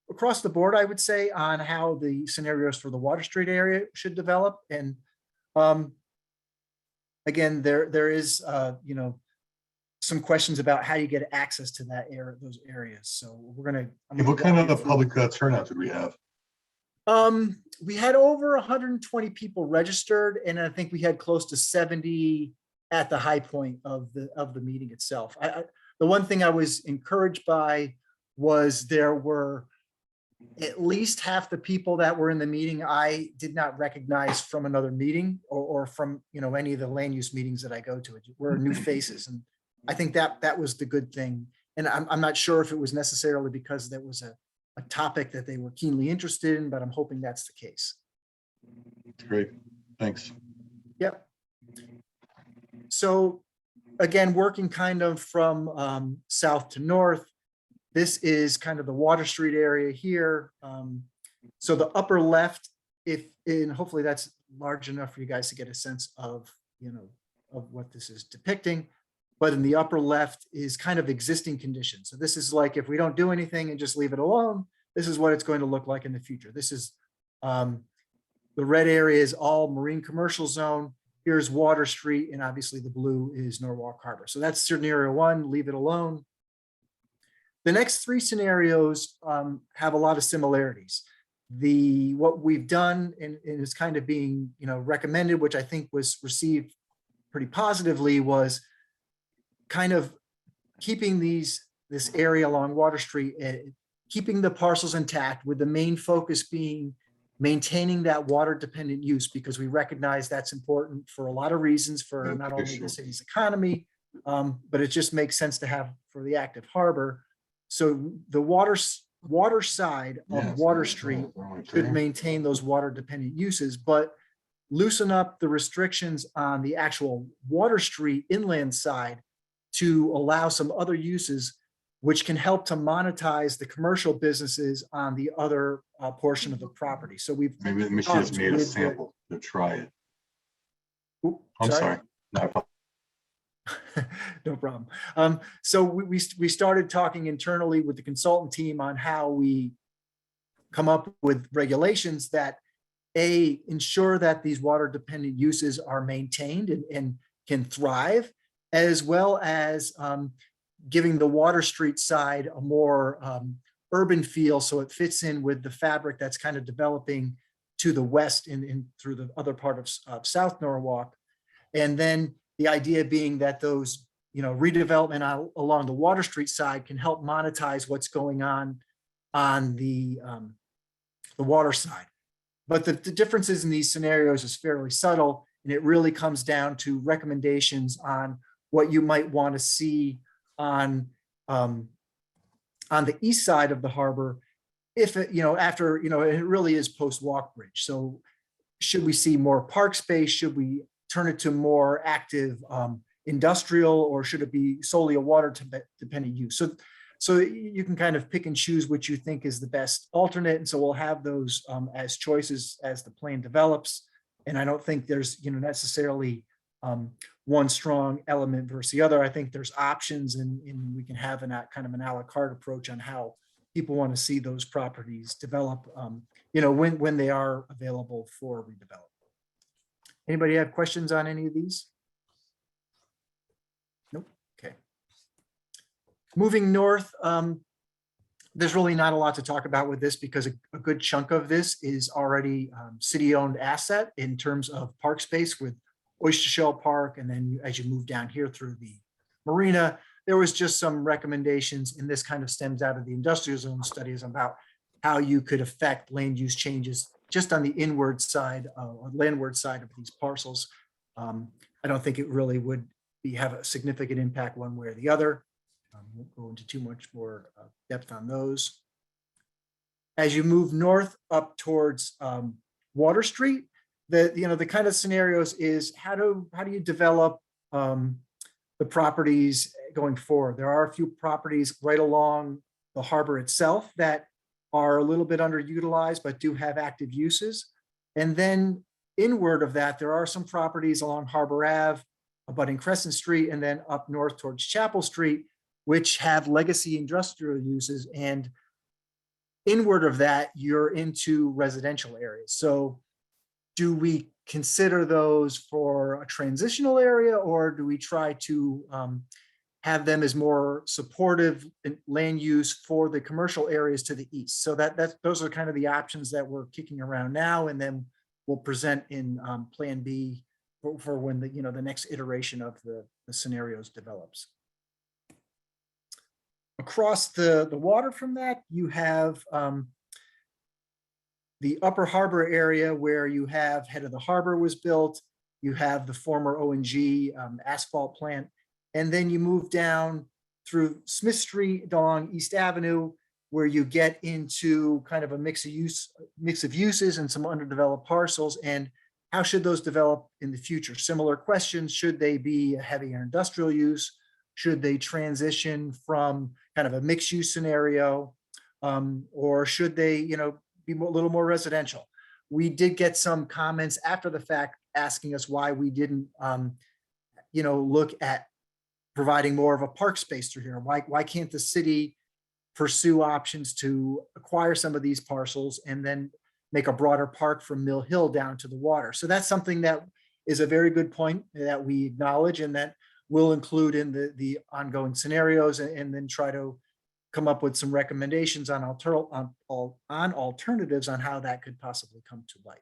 across the board, I would say, on how the scenarios for the Water Street area should develop. And again, there is, you know, some questions about how you get access to that area, those areas. So we're going to. What kind of a public turnout did we have? We had over 120 people registered, and I think we had close to 70 at the high point of the meeting itself. The one thing I was encouraged by was there were at least half the people that were in the meeting I did not recognize from another meeting or from, you know, any of the land use meetings that I go to. Were new faces, and I think that was the good thing. And I'm not sure if it was necessarily because there was a topic that they were keenly interested in, but I'm hoping that's the case. Great, thanks. Yep. So again, working kind of from south to north, this is kind of the Water Street area here. So the upper left, and hopefully that's large enough for you guys to get a sense of, you know, of what this is depicting. But in the upper left is kind of existing conditions. So this is like, if we don't do anything and just leave it alone, this is what it's going to look like in the future. This is, the red area is all marine commercial zone. Here's Water Street, and obviously the blue is Norwalk Harbor. So that's scenario 1, leave it alone. The next 3 scenarios have a lot of similarities. What we've done and is kind of being, you know, recommended, which I think was received pretty positively, was kind of keeping this area along Water Street, keeping the parcels intact, with the main focus being maintaining that water dependent use, because we recognize that's important for a lot of reasons, for not only the city's economy, but it just makes sense to have for the active harbor. So the water side of Water Street should maintain those water dependent uses, but loosen up the restrictions on the actual Water Street inland side to allow some other uses, which can help to monetize the commercial businesses on the other portion of the property. So we've maybe the machine has made a sample to try it. I'm sorry. No problem. So we started talking internally with the consultant team on how we come up with regulations that ensure that these water dependent uses are maintained and can thrive, as well as giving the Water Street side a more urban feel, so it fits in with the fabric that's kind of developing to the west and through the other part of South Norwalk. And then the idea being that those redevelopment along the Water Street side can help monetize what's going on the water side. But the differences in these scenarios is fairly subtle, and it really comes down to recommendations on what you might want to see on the east side of the harbor, if it, after, it really is post-walk bridge. So should we see more park space? Should we turn it to more active industrial, or should it be solely a water dependent use? So you can kind of pick and choose which you think is the best alternate. And so we'll have those as choices as the plan develops. And I don't think there's, necessarily one strong element versus the other. I think there's options, and we can have kind of an a la carte approach on how people want to see those properties develop, when they are available for redevelopment. Anybody have questions on any of these? Nope. Okay. Moving north, there's really not a lot to talk about with this because a good chunk of this is already city-owned asset in terms of park space with Oyster Shell Park. And then as you move down here through the marina, there was just some recommendations, and this kind of stems out of the industrial zone studies about how you could affect land use changes just on the inward side or landward side of these parcels. I don't think it really would have a significant impact one way or the other. Won't go into too much more depth on those. As you move north up towards Water Street, the kind of scenarios is how do you develop the properties going forward? There are a few properties right along the harbor itself that are a little bit underutilized but do have active uses. And then inward of that, there are some properties along Harbor Ave, abutting Crescent Street, and then up north towards Chapel Street, which have legacy industrial uses. And inward of that, you're into residential areas. So do we consider those for a transitional area, or do we try to have them as more supportive land use for the commercial areas to the east? So those are kind of the options that we're kicking around now, and then we'll present in Plan B for when the next iteration of the scenarios develops. Across the water from that, you have the upper harbor area where you have Head of the Harbor was built. You have the former O&G asphalt plant. And then you move down through Smith Street along East Avenue, where you get into kind of a mix of uses and some underdeveloped parcels. And how should those develop in the future? Similar questions. Should they be a heavier industrial use? Should they transition from kind of a mixed use scenario? Or should they, be a little more residential? We did get some comments after the fact asking us why we didn't, look at providing more of a park space through here. Why can't the city pursue options to acquire some of these parcels and then make a broader park from Mill Hill down to the water? So that's something that is a very good point that we acknowledge, and that we'll include in the ongoing scenarios, and then try to come up with some recommendations on alternatives on how that could possibly come to light.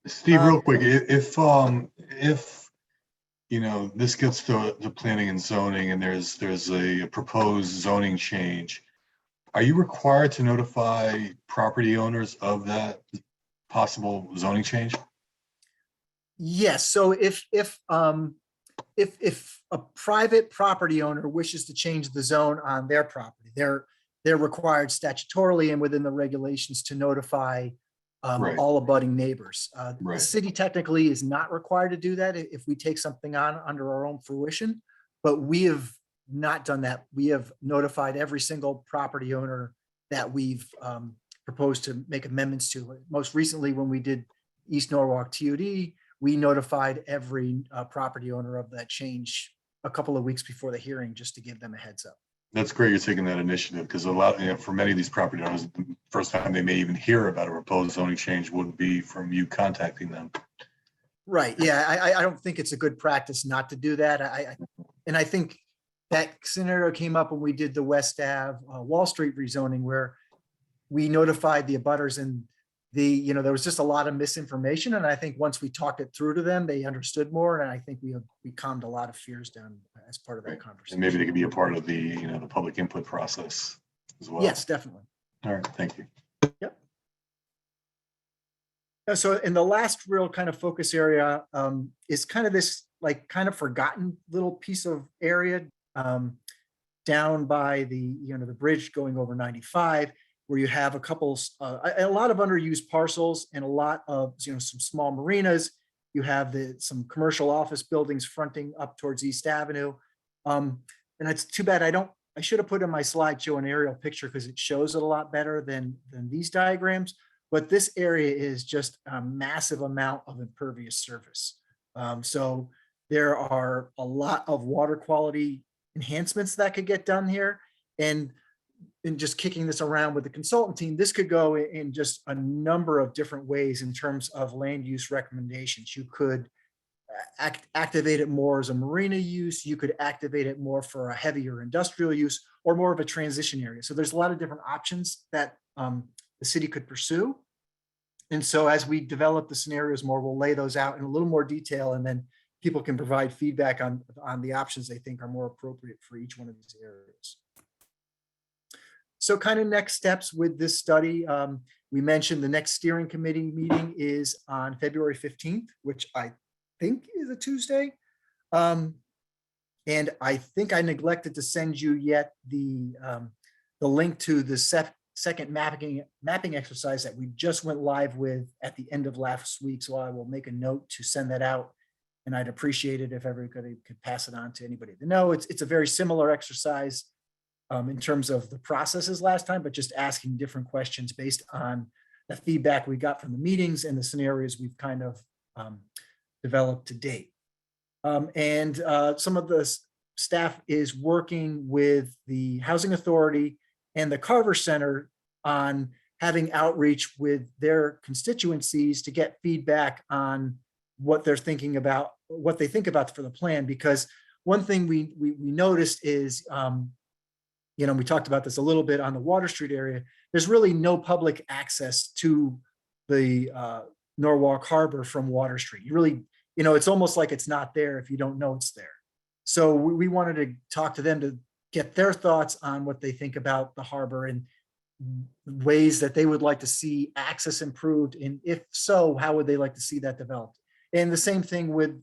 Steve, real quick, if this gets to planning and zoning, and there's a proposed zoning change, are you required to notify property owners of that possible zoning change? Yes. So if a private property owner wishes to change the zone on their property, they're required statutorily and within the regulations to notify all abutting neighbors. The city technically is not required to do that if we take something on under our own fruition, but we have not done that. We have notified every single property owner that we've proposed to make amendments to. Most recently, when we did East Norwalk TOD, we notified every property owner of that change a couple of weeks before the hearing, just to give them a heads up. That's great you're taking that initiative, because a lot, for many of these property owners, the first time they may even hear about a proposed zoning change would be from you contacting them. Right. Yeah, I don't think it's a good practice not to do that. I think that scenario came up when we did the West Ave Wall Street rezoning, where we notified the abutters, and there was just a lot of misinformation. And I think once we talked it through to them, they understood more. And I think we calmed a lot of fears down as part of that conversation. And maybe they could be a part of the, the public input process as well. Yes, definitely. All right, thank you. Yep. So in the last real kind of focus area is kind of this like kind of forgotten little piece of area down by the, the bridge going over 95, where you have a lot of underused parcels and a lot of, some small marinas. You have some commercial office buildings fronting up towards East Avenue. And it's too bad I should have put in my slideshow an aerial picture because it shows it a lot better than these diagrams. But this area is just a massive amount of impervious surface. So there are a lot of water quality enhancements that could get done here. And in just kicking this around with the consultant team, this could go in just a number of different ways in terms of land use recommendations. You could activate it more as a marina use. You could activate it more for a heavier industrial use or more of a transition area. So there's a lot of different options that the city could pursue. And so as we develop the scenarios more, we'll lay those out in a little more detail, and then people can provide feedback on the options they think are more appropriate for each one of these areas. So kind of next steps with this study, we mentioned the next steering committee meeting is on February 15th, which I think is a Tuesday. And I think I neglected to send you yet the link to the second mapping exercise that we just went live with at the end of last week. So I will make a note to send that out, and I'd appreciate it if everybody could pass it on to anybody to know. It's a very similar exercise in terms of the processes last time, but just asking different questions based on the feedback we got from the meetings and the scenarios we've kind of developed to date. And some of the staff is working with the Housing Authority and the Carver Center on having outreach with their constituencies to get feedback on what they're thinking about, what they think about for the plan. Because one thing we noticed is, we talked about this a little bit on the Water Street area, there's really no public access to the Norwalk Harbor from Water Street. You really, it's almost like it's not there if you don't know it's there. So we wanted to talk to them to get their thoughts on what they think about the harbor and ways that they would like to see access improved. And if so, how would they like to see that developed? And the same thing with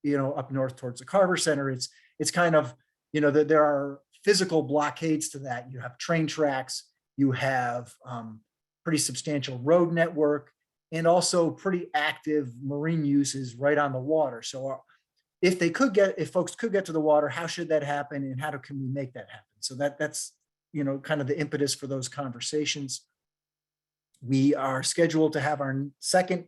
up north towards the Carver Center. It's kind of, that there are physical blockades to that. You have train tracks, you have pretty substantial road network, and also pretty active marine uses right on the water. So if folks could get to the water, how should that happen, and how can we make that happen? So that's kind of the impetus for those conversations. We are scheduled to have our second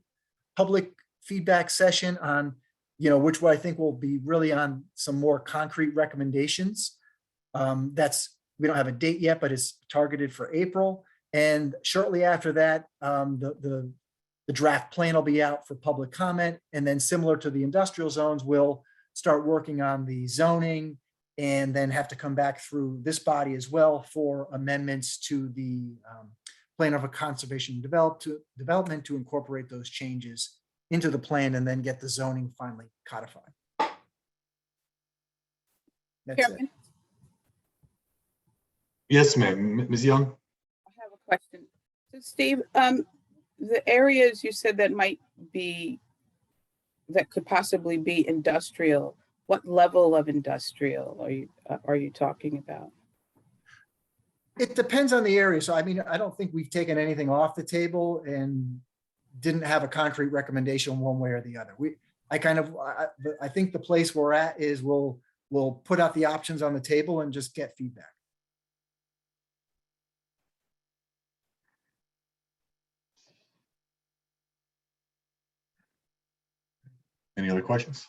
public feedback session on, which I think will be really on some more concrete recommendations. We don't have a date yet, but it's targeted for April. And shortly after that, the draft plan will be out for public comment. And then similar to the industrial zones, we'll start working on the zoning and then have to come back through this body as well for amendments to the plan of a conservation development to incorporate those changes into the plan and then get the zoning finally codified. That's it. Chairman, Yes, ma'am. Ms. Young? I have a question. So Steve, the areas you said that could possibly be industrial, what level of industrial are you talking about? It depends on the area. So, I don't think we've taken anything off the table and didn't have a concrete recommendation one way or the other. I think the place we're at is we'll put out the options on the table and just get feedback. Any other questions?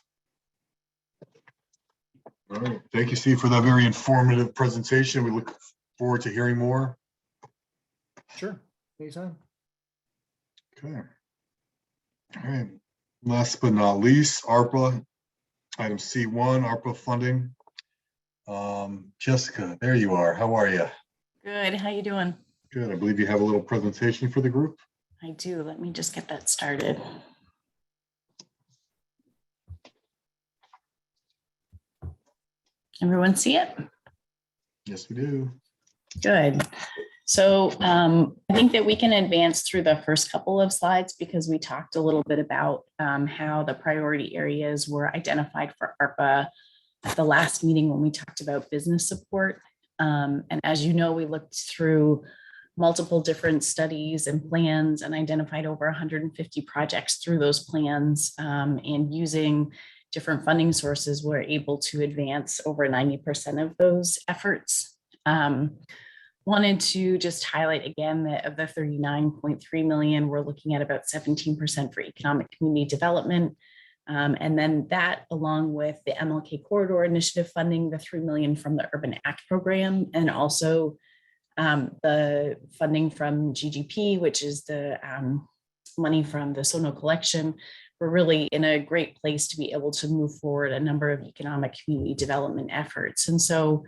All right. Thank you, Steve, for that very informative presentation. We look forward to hearing more. Sure. Anytime. Okay. All right. Last but not least, ARPA, item C1, ARPA funding. Jessica, there you are. How are you? Good. How you doing? Good. I believe you have a little presentation for the group. I do. Let me just get that started. Everyone see it? Yes, we do. Good. So I think that we can advance through the first couple of slides because we talked a little bit about how the priority areas were identified for ARPA at the last meeting when we talked about business support. And as you know, we looked through multiple different studies and plans and identified over 150 projects through those plans, and using different funding sources, we're able to advance over 90% of those efforts. Wanted to just highlight again that of the 39.3 million, we're looking at about 17% for economic community development. And then that, along with the MLK Corridor Initiative funding, the 3 million from the Urban Act program, and also the funding from GGP, which is the money from the Sono collection. We're really in a great place to be able to move forward a number of economic community development efforts. And so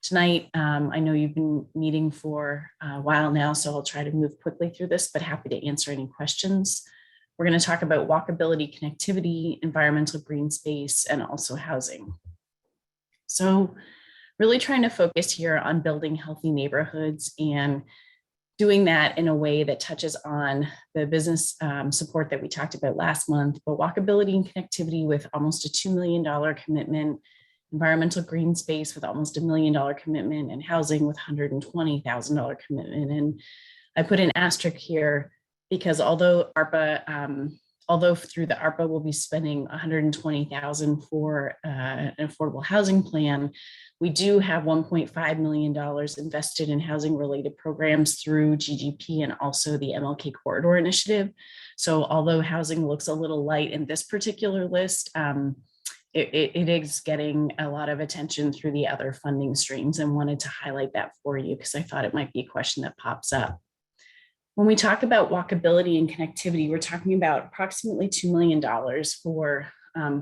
tonight, I know you've been meeting for a while now, so I'll try to move quickly through this, but happy to answer any questions. We're going to talk about walkability, connectivity, environmental green space, and also housing. So really trying to focus here on building healthy neighborhoods and doing that in a way that touches on the business support that we talked about last month, but walkability and connectivity with almost a $2 million commitment, environmental green space with almost $1 million commitment, and housing with $120,000 commitment. And I put an asterisk here because although ARPA, although through the ARPA we'll be spending $120,000 for an affordable housing plan, we do have $1.5 million invested in housing related programs through GGP and also the MLK Corridor Initiative. So although housing looks a little light in this particular list, it is getting a lot of attention through the other funding streams, and wanted to highlight that for you because I thought it might be a question that pops up. When we talk about walkability and connectivity, we're talking about approximately $2 million for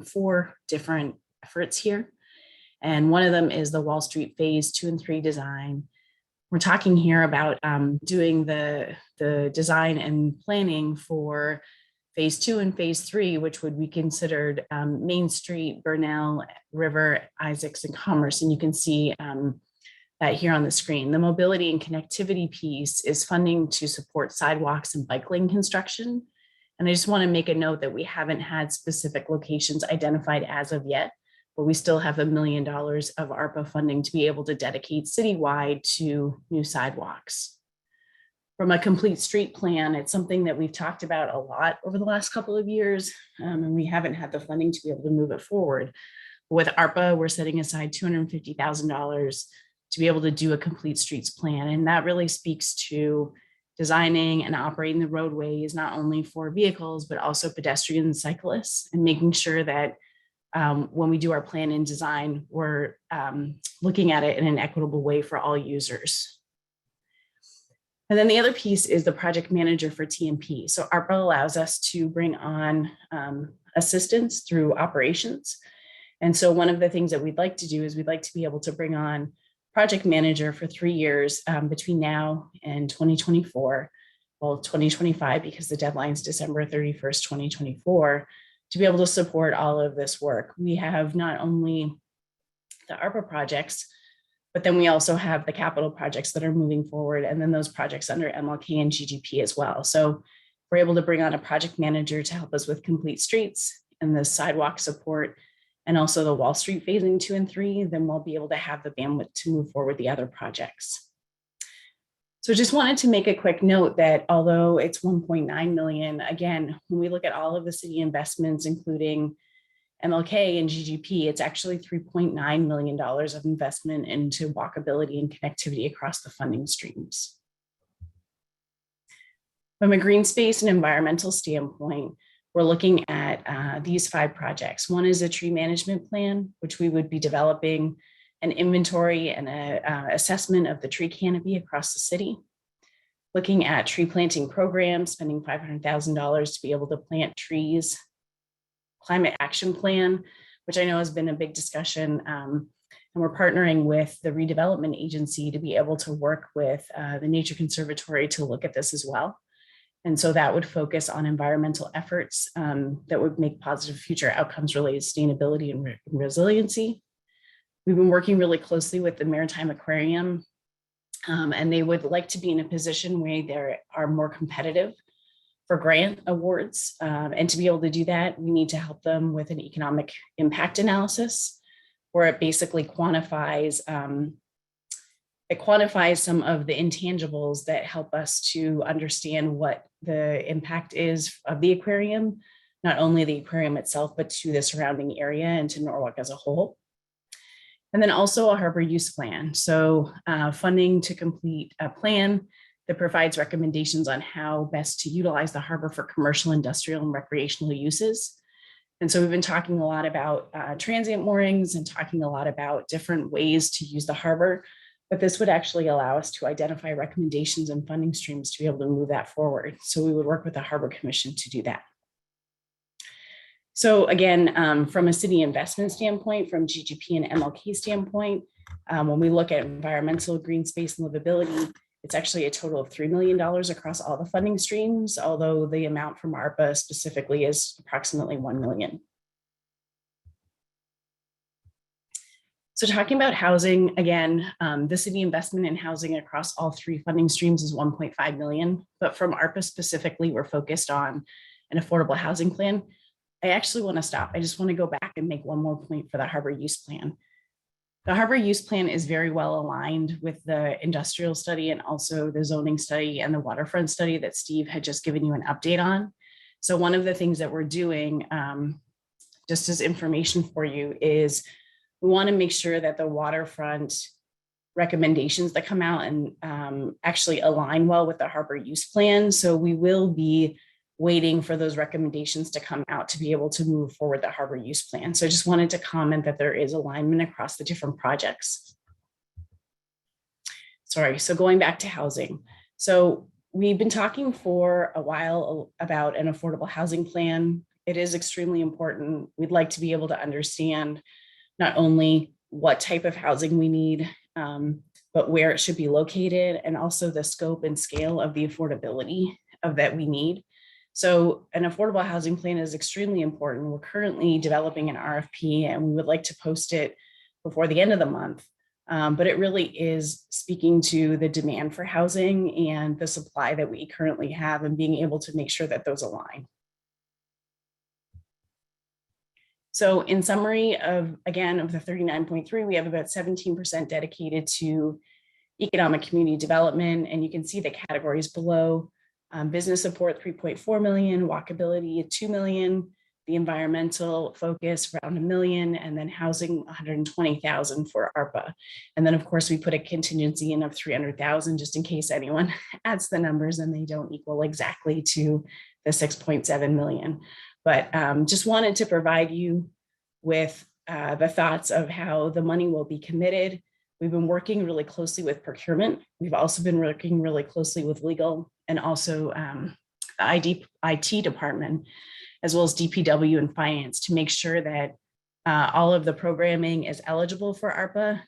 4 different efforts here. And one of them is the Wall Street phase 2 and 3 design. We're talking here about doing the design and planning for phase 2 and phase 3, which would be considered Main Street, Burnell, River, Isaacs, and Commerce. And you can see that here on the screen. The mobility and connectivity piece is funding to support sidewalks and bike lane construction. And I just want to make a note that we haven't had specific locations identified as of yet, but we still have $1 million of ARPA funding to be able to dedicate citywide to new sidewalks. From a complete street plan, it's something that we've talked about a lot over the last couple of years, and we haven't had the funding to be able to move it forward. With ARPA, we're setting aside $250,000 to be able to do a complete streets plan. And that really speaks to designing and operating the roadways, not only for vehicles, but also pedestrians and cyclists, and making sure that when we do our plan and design, we're looking at it in an equitable way for all users. And then the other piece is the project manager for TMP. So ARPA allows us to bring on assistance through operations. And so one of the things that we'd like to do is we'd like to be able to bring on project manager for 3 years between now and 2024, well, 2025, because the deadline is December 31st, 2024, to be able to support all of this work. We have not only the ARPA projects, but then we also have the capital projects that are moving forward, and then those projects under MLK and GGP as well. So we're able to bring on a project manager to help us with complete streets and the sidewalk support, and also the Wall Street phasing 2 and 3, then we'll be able to have the bandwidth to move forward the other projects. So just wanted to make a quick note that although it's 1.9 million, again, when we look at all of the city investments, including MLK and GGP, it's actually $3.9 million of investment into walkability and connectivity across the funding streams. From a green space and environmental standpoint, we're looking at these 5 projects. One is a tree management plan, which we would be developing an inventory and an assessment of the tree canopy across the city. Looking at tree planting programs, spending $500,000 to be able to plant trees. Climate action plan, which I know has been a big discussion. And we're partnering with the redevelopment agency to be able to work with the Nature Conservatory to look at this as well. And so that would focus on environmental efforts that would make positive future outcomes related to sustainability and resiliency. We've been working really closely with the Maritime Aquarium, and they would like to be in a position where they are more competitive for grant awards. And to be able to do that, we need to help them with an economic impact analysis, where it basically quantifies some of the intangibles that help us to understand what the impact is of the aquarium, not only the aquarium itself, but to the surrounding area and to Norwalk as a whole. And then also a harbor use plan. So funding to complete a plan that provides recommendations on how best to utilize the harbor for commercial, industrial, and recreational uses. And so we've been talking a lot about transient moorings and talking a lot about different ways to use the harbor, but this would actually allow us to identify recommendations and funding streams to be able to move that forward. So we would work with the Harbor Commission to do that. So again, from a city investment standpoint, from GGP and MLK standpoint, when we look at environmental, green space, and livability, it's actually a total of $3 million across all the funding streams, although the amount from ARPA specifically is approximately $1 million. So talking about housing, again, the city investment in housing across all three funding streams is 1.5 million, but from ARPA specifically, we're focused on an affordable housing plan. I actually want to stop. I just want to go back and make one more point for the harbor use plan. The harbor use plan is very well aligned with the industrial study and also the zoning study and the waterfront study that Steve had just given you an update on. So one of the things that we're doing, just as information for you, is we want to make sure that the waterfront recommendations that come out and actually align well with the harbor use plan. So we will be waiting for those recommendations to come out to be able to move forward the harbor use plan. So I just wanted to comment that there is alignment across the different projects. Sorry, so going back to housing. So we've been talking for a while about an affordable housing plan. It is extremely important. We'd like to be able to understand not only what type of housing we need, but where it should be located, and also the scope and scale of the affordability of that we need. So an affordable housing plan is extremely important. We're currently developing an RFP and we would like to post it before the end of the month. But it really is speaking to the demand for housing and the supply that we currently have and being able to make sure that those align. So in summary of the 39.3, we have about 17% dedicated to economic community development, and you can see the categories below. Business support, 3.4 million, walkability, 2 million, the environmental focus around $1 million, and then housing, 120,000 for ARPA. And then of course we put a contingency in of 300,000 just in case anyone adds the numbers and they don't equal exactly to the 6.7 million. But just wanted to provide you with the thoughts of how the money will be committed. We've been working really closely with procurement. We've also been working really closely with legal and also the IT department, as well as DPW and finance, to make sure that all of the programming is eligible for ARPA,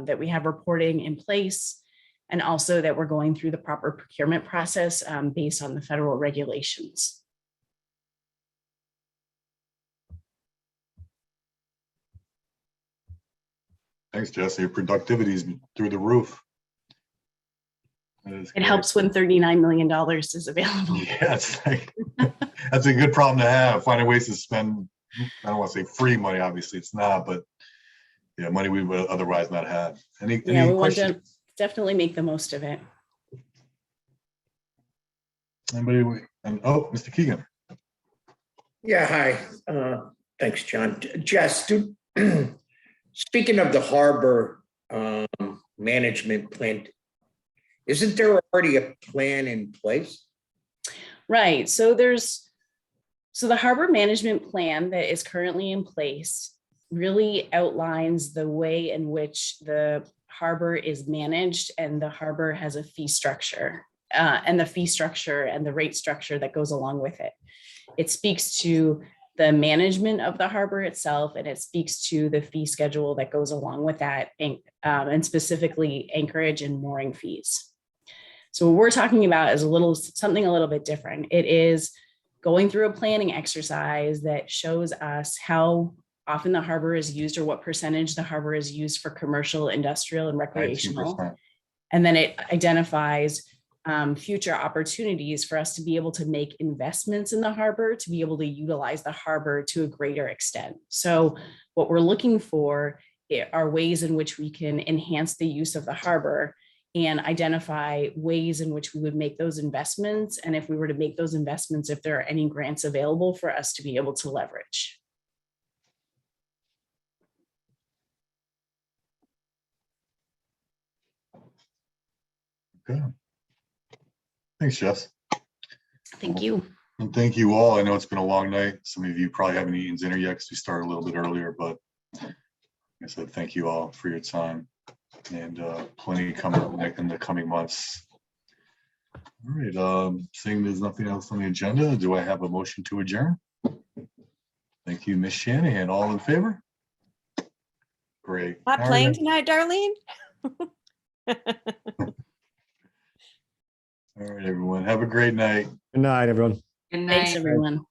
that we have reporting in place, and also that we're going through the proper procurement process based on the federal regulations. Thanks, Jesse. Your productivity is through the roof. It helps when $39 million is available. Yes, that's a good problem to have. Finding ways to spend, I don't want to say free money, obviously it's not, but yeah, money we would otherwise not have. Any we want questions? to definitely make the most of it. Anybody? Oh, Mr. Keegan. Yeah, hi. Thanks, John. Jess, speaking of the harbor management plan, isn't there already a plan in place? Right. So the harbor management plan that is currently in place really outlines the way in which the harbor is managed, and the harbor has a fee structure and the fee structure and the rate structure that goes along with it. It speaks to the management of the harbor itself, and it speaks to the fee schedule that goes along with that, and specifically anchorage and mooring fees. So what we're talking about is something a little bit different. It is going through a planning exercise that shows us how often the harbor is used or what percentage the harbor is used for commercial, industrial, and recreational. 19%. And then it identifies future opportunities for us to be able to make investments in the harbor, to be able to utilize the harbor to a greater extent. So what we're looking for are ways in which we can enhance the use of the harbor and identify ways in which we would make those investments. And if we were to make those investments, if there are any grants available for us to be able to leverage. Okay. Thanks, Jess. Thank you. And thank you all. I know it's been a long night. Some of you probably haven't eaten dinner yet because we started a little bit earlier, but like I said, thank you all for your time, and plenty coming up in the coming months. All right, seeing there's nothing else on the agenda, do I have a motion to adjourn? Thank you, Ms. Shanahan. All in favor? Great. Not All playing right. tonight, Darlene? All right, everyone. Have a great night. Good night, everyone. Good Thanks, night. everyone.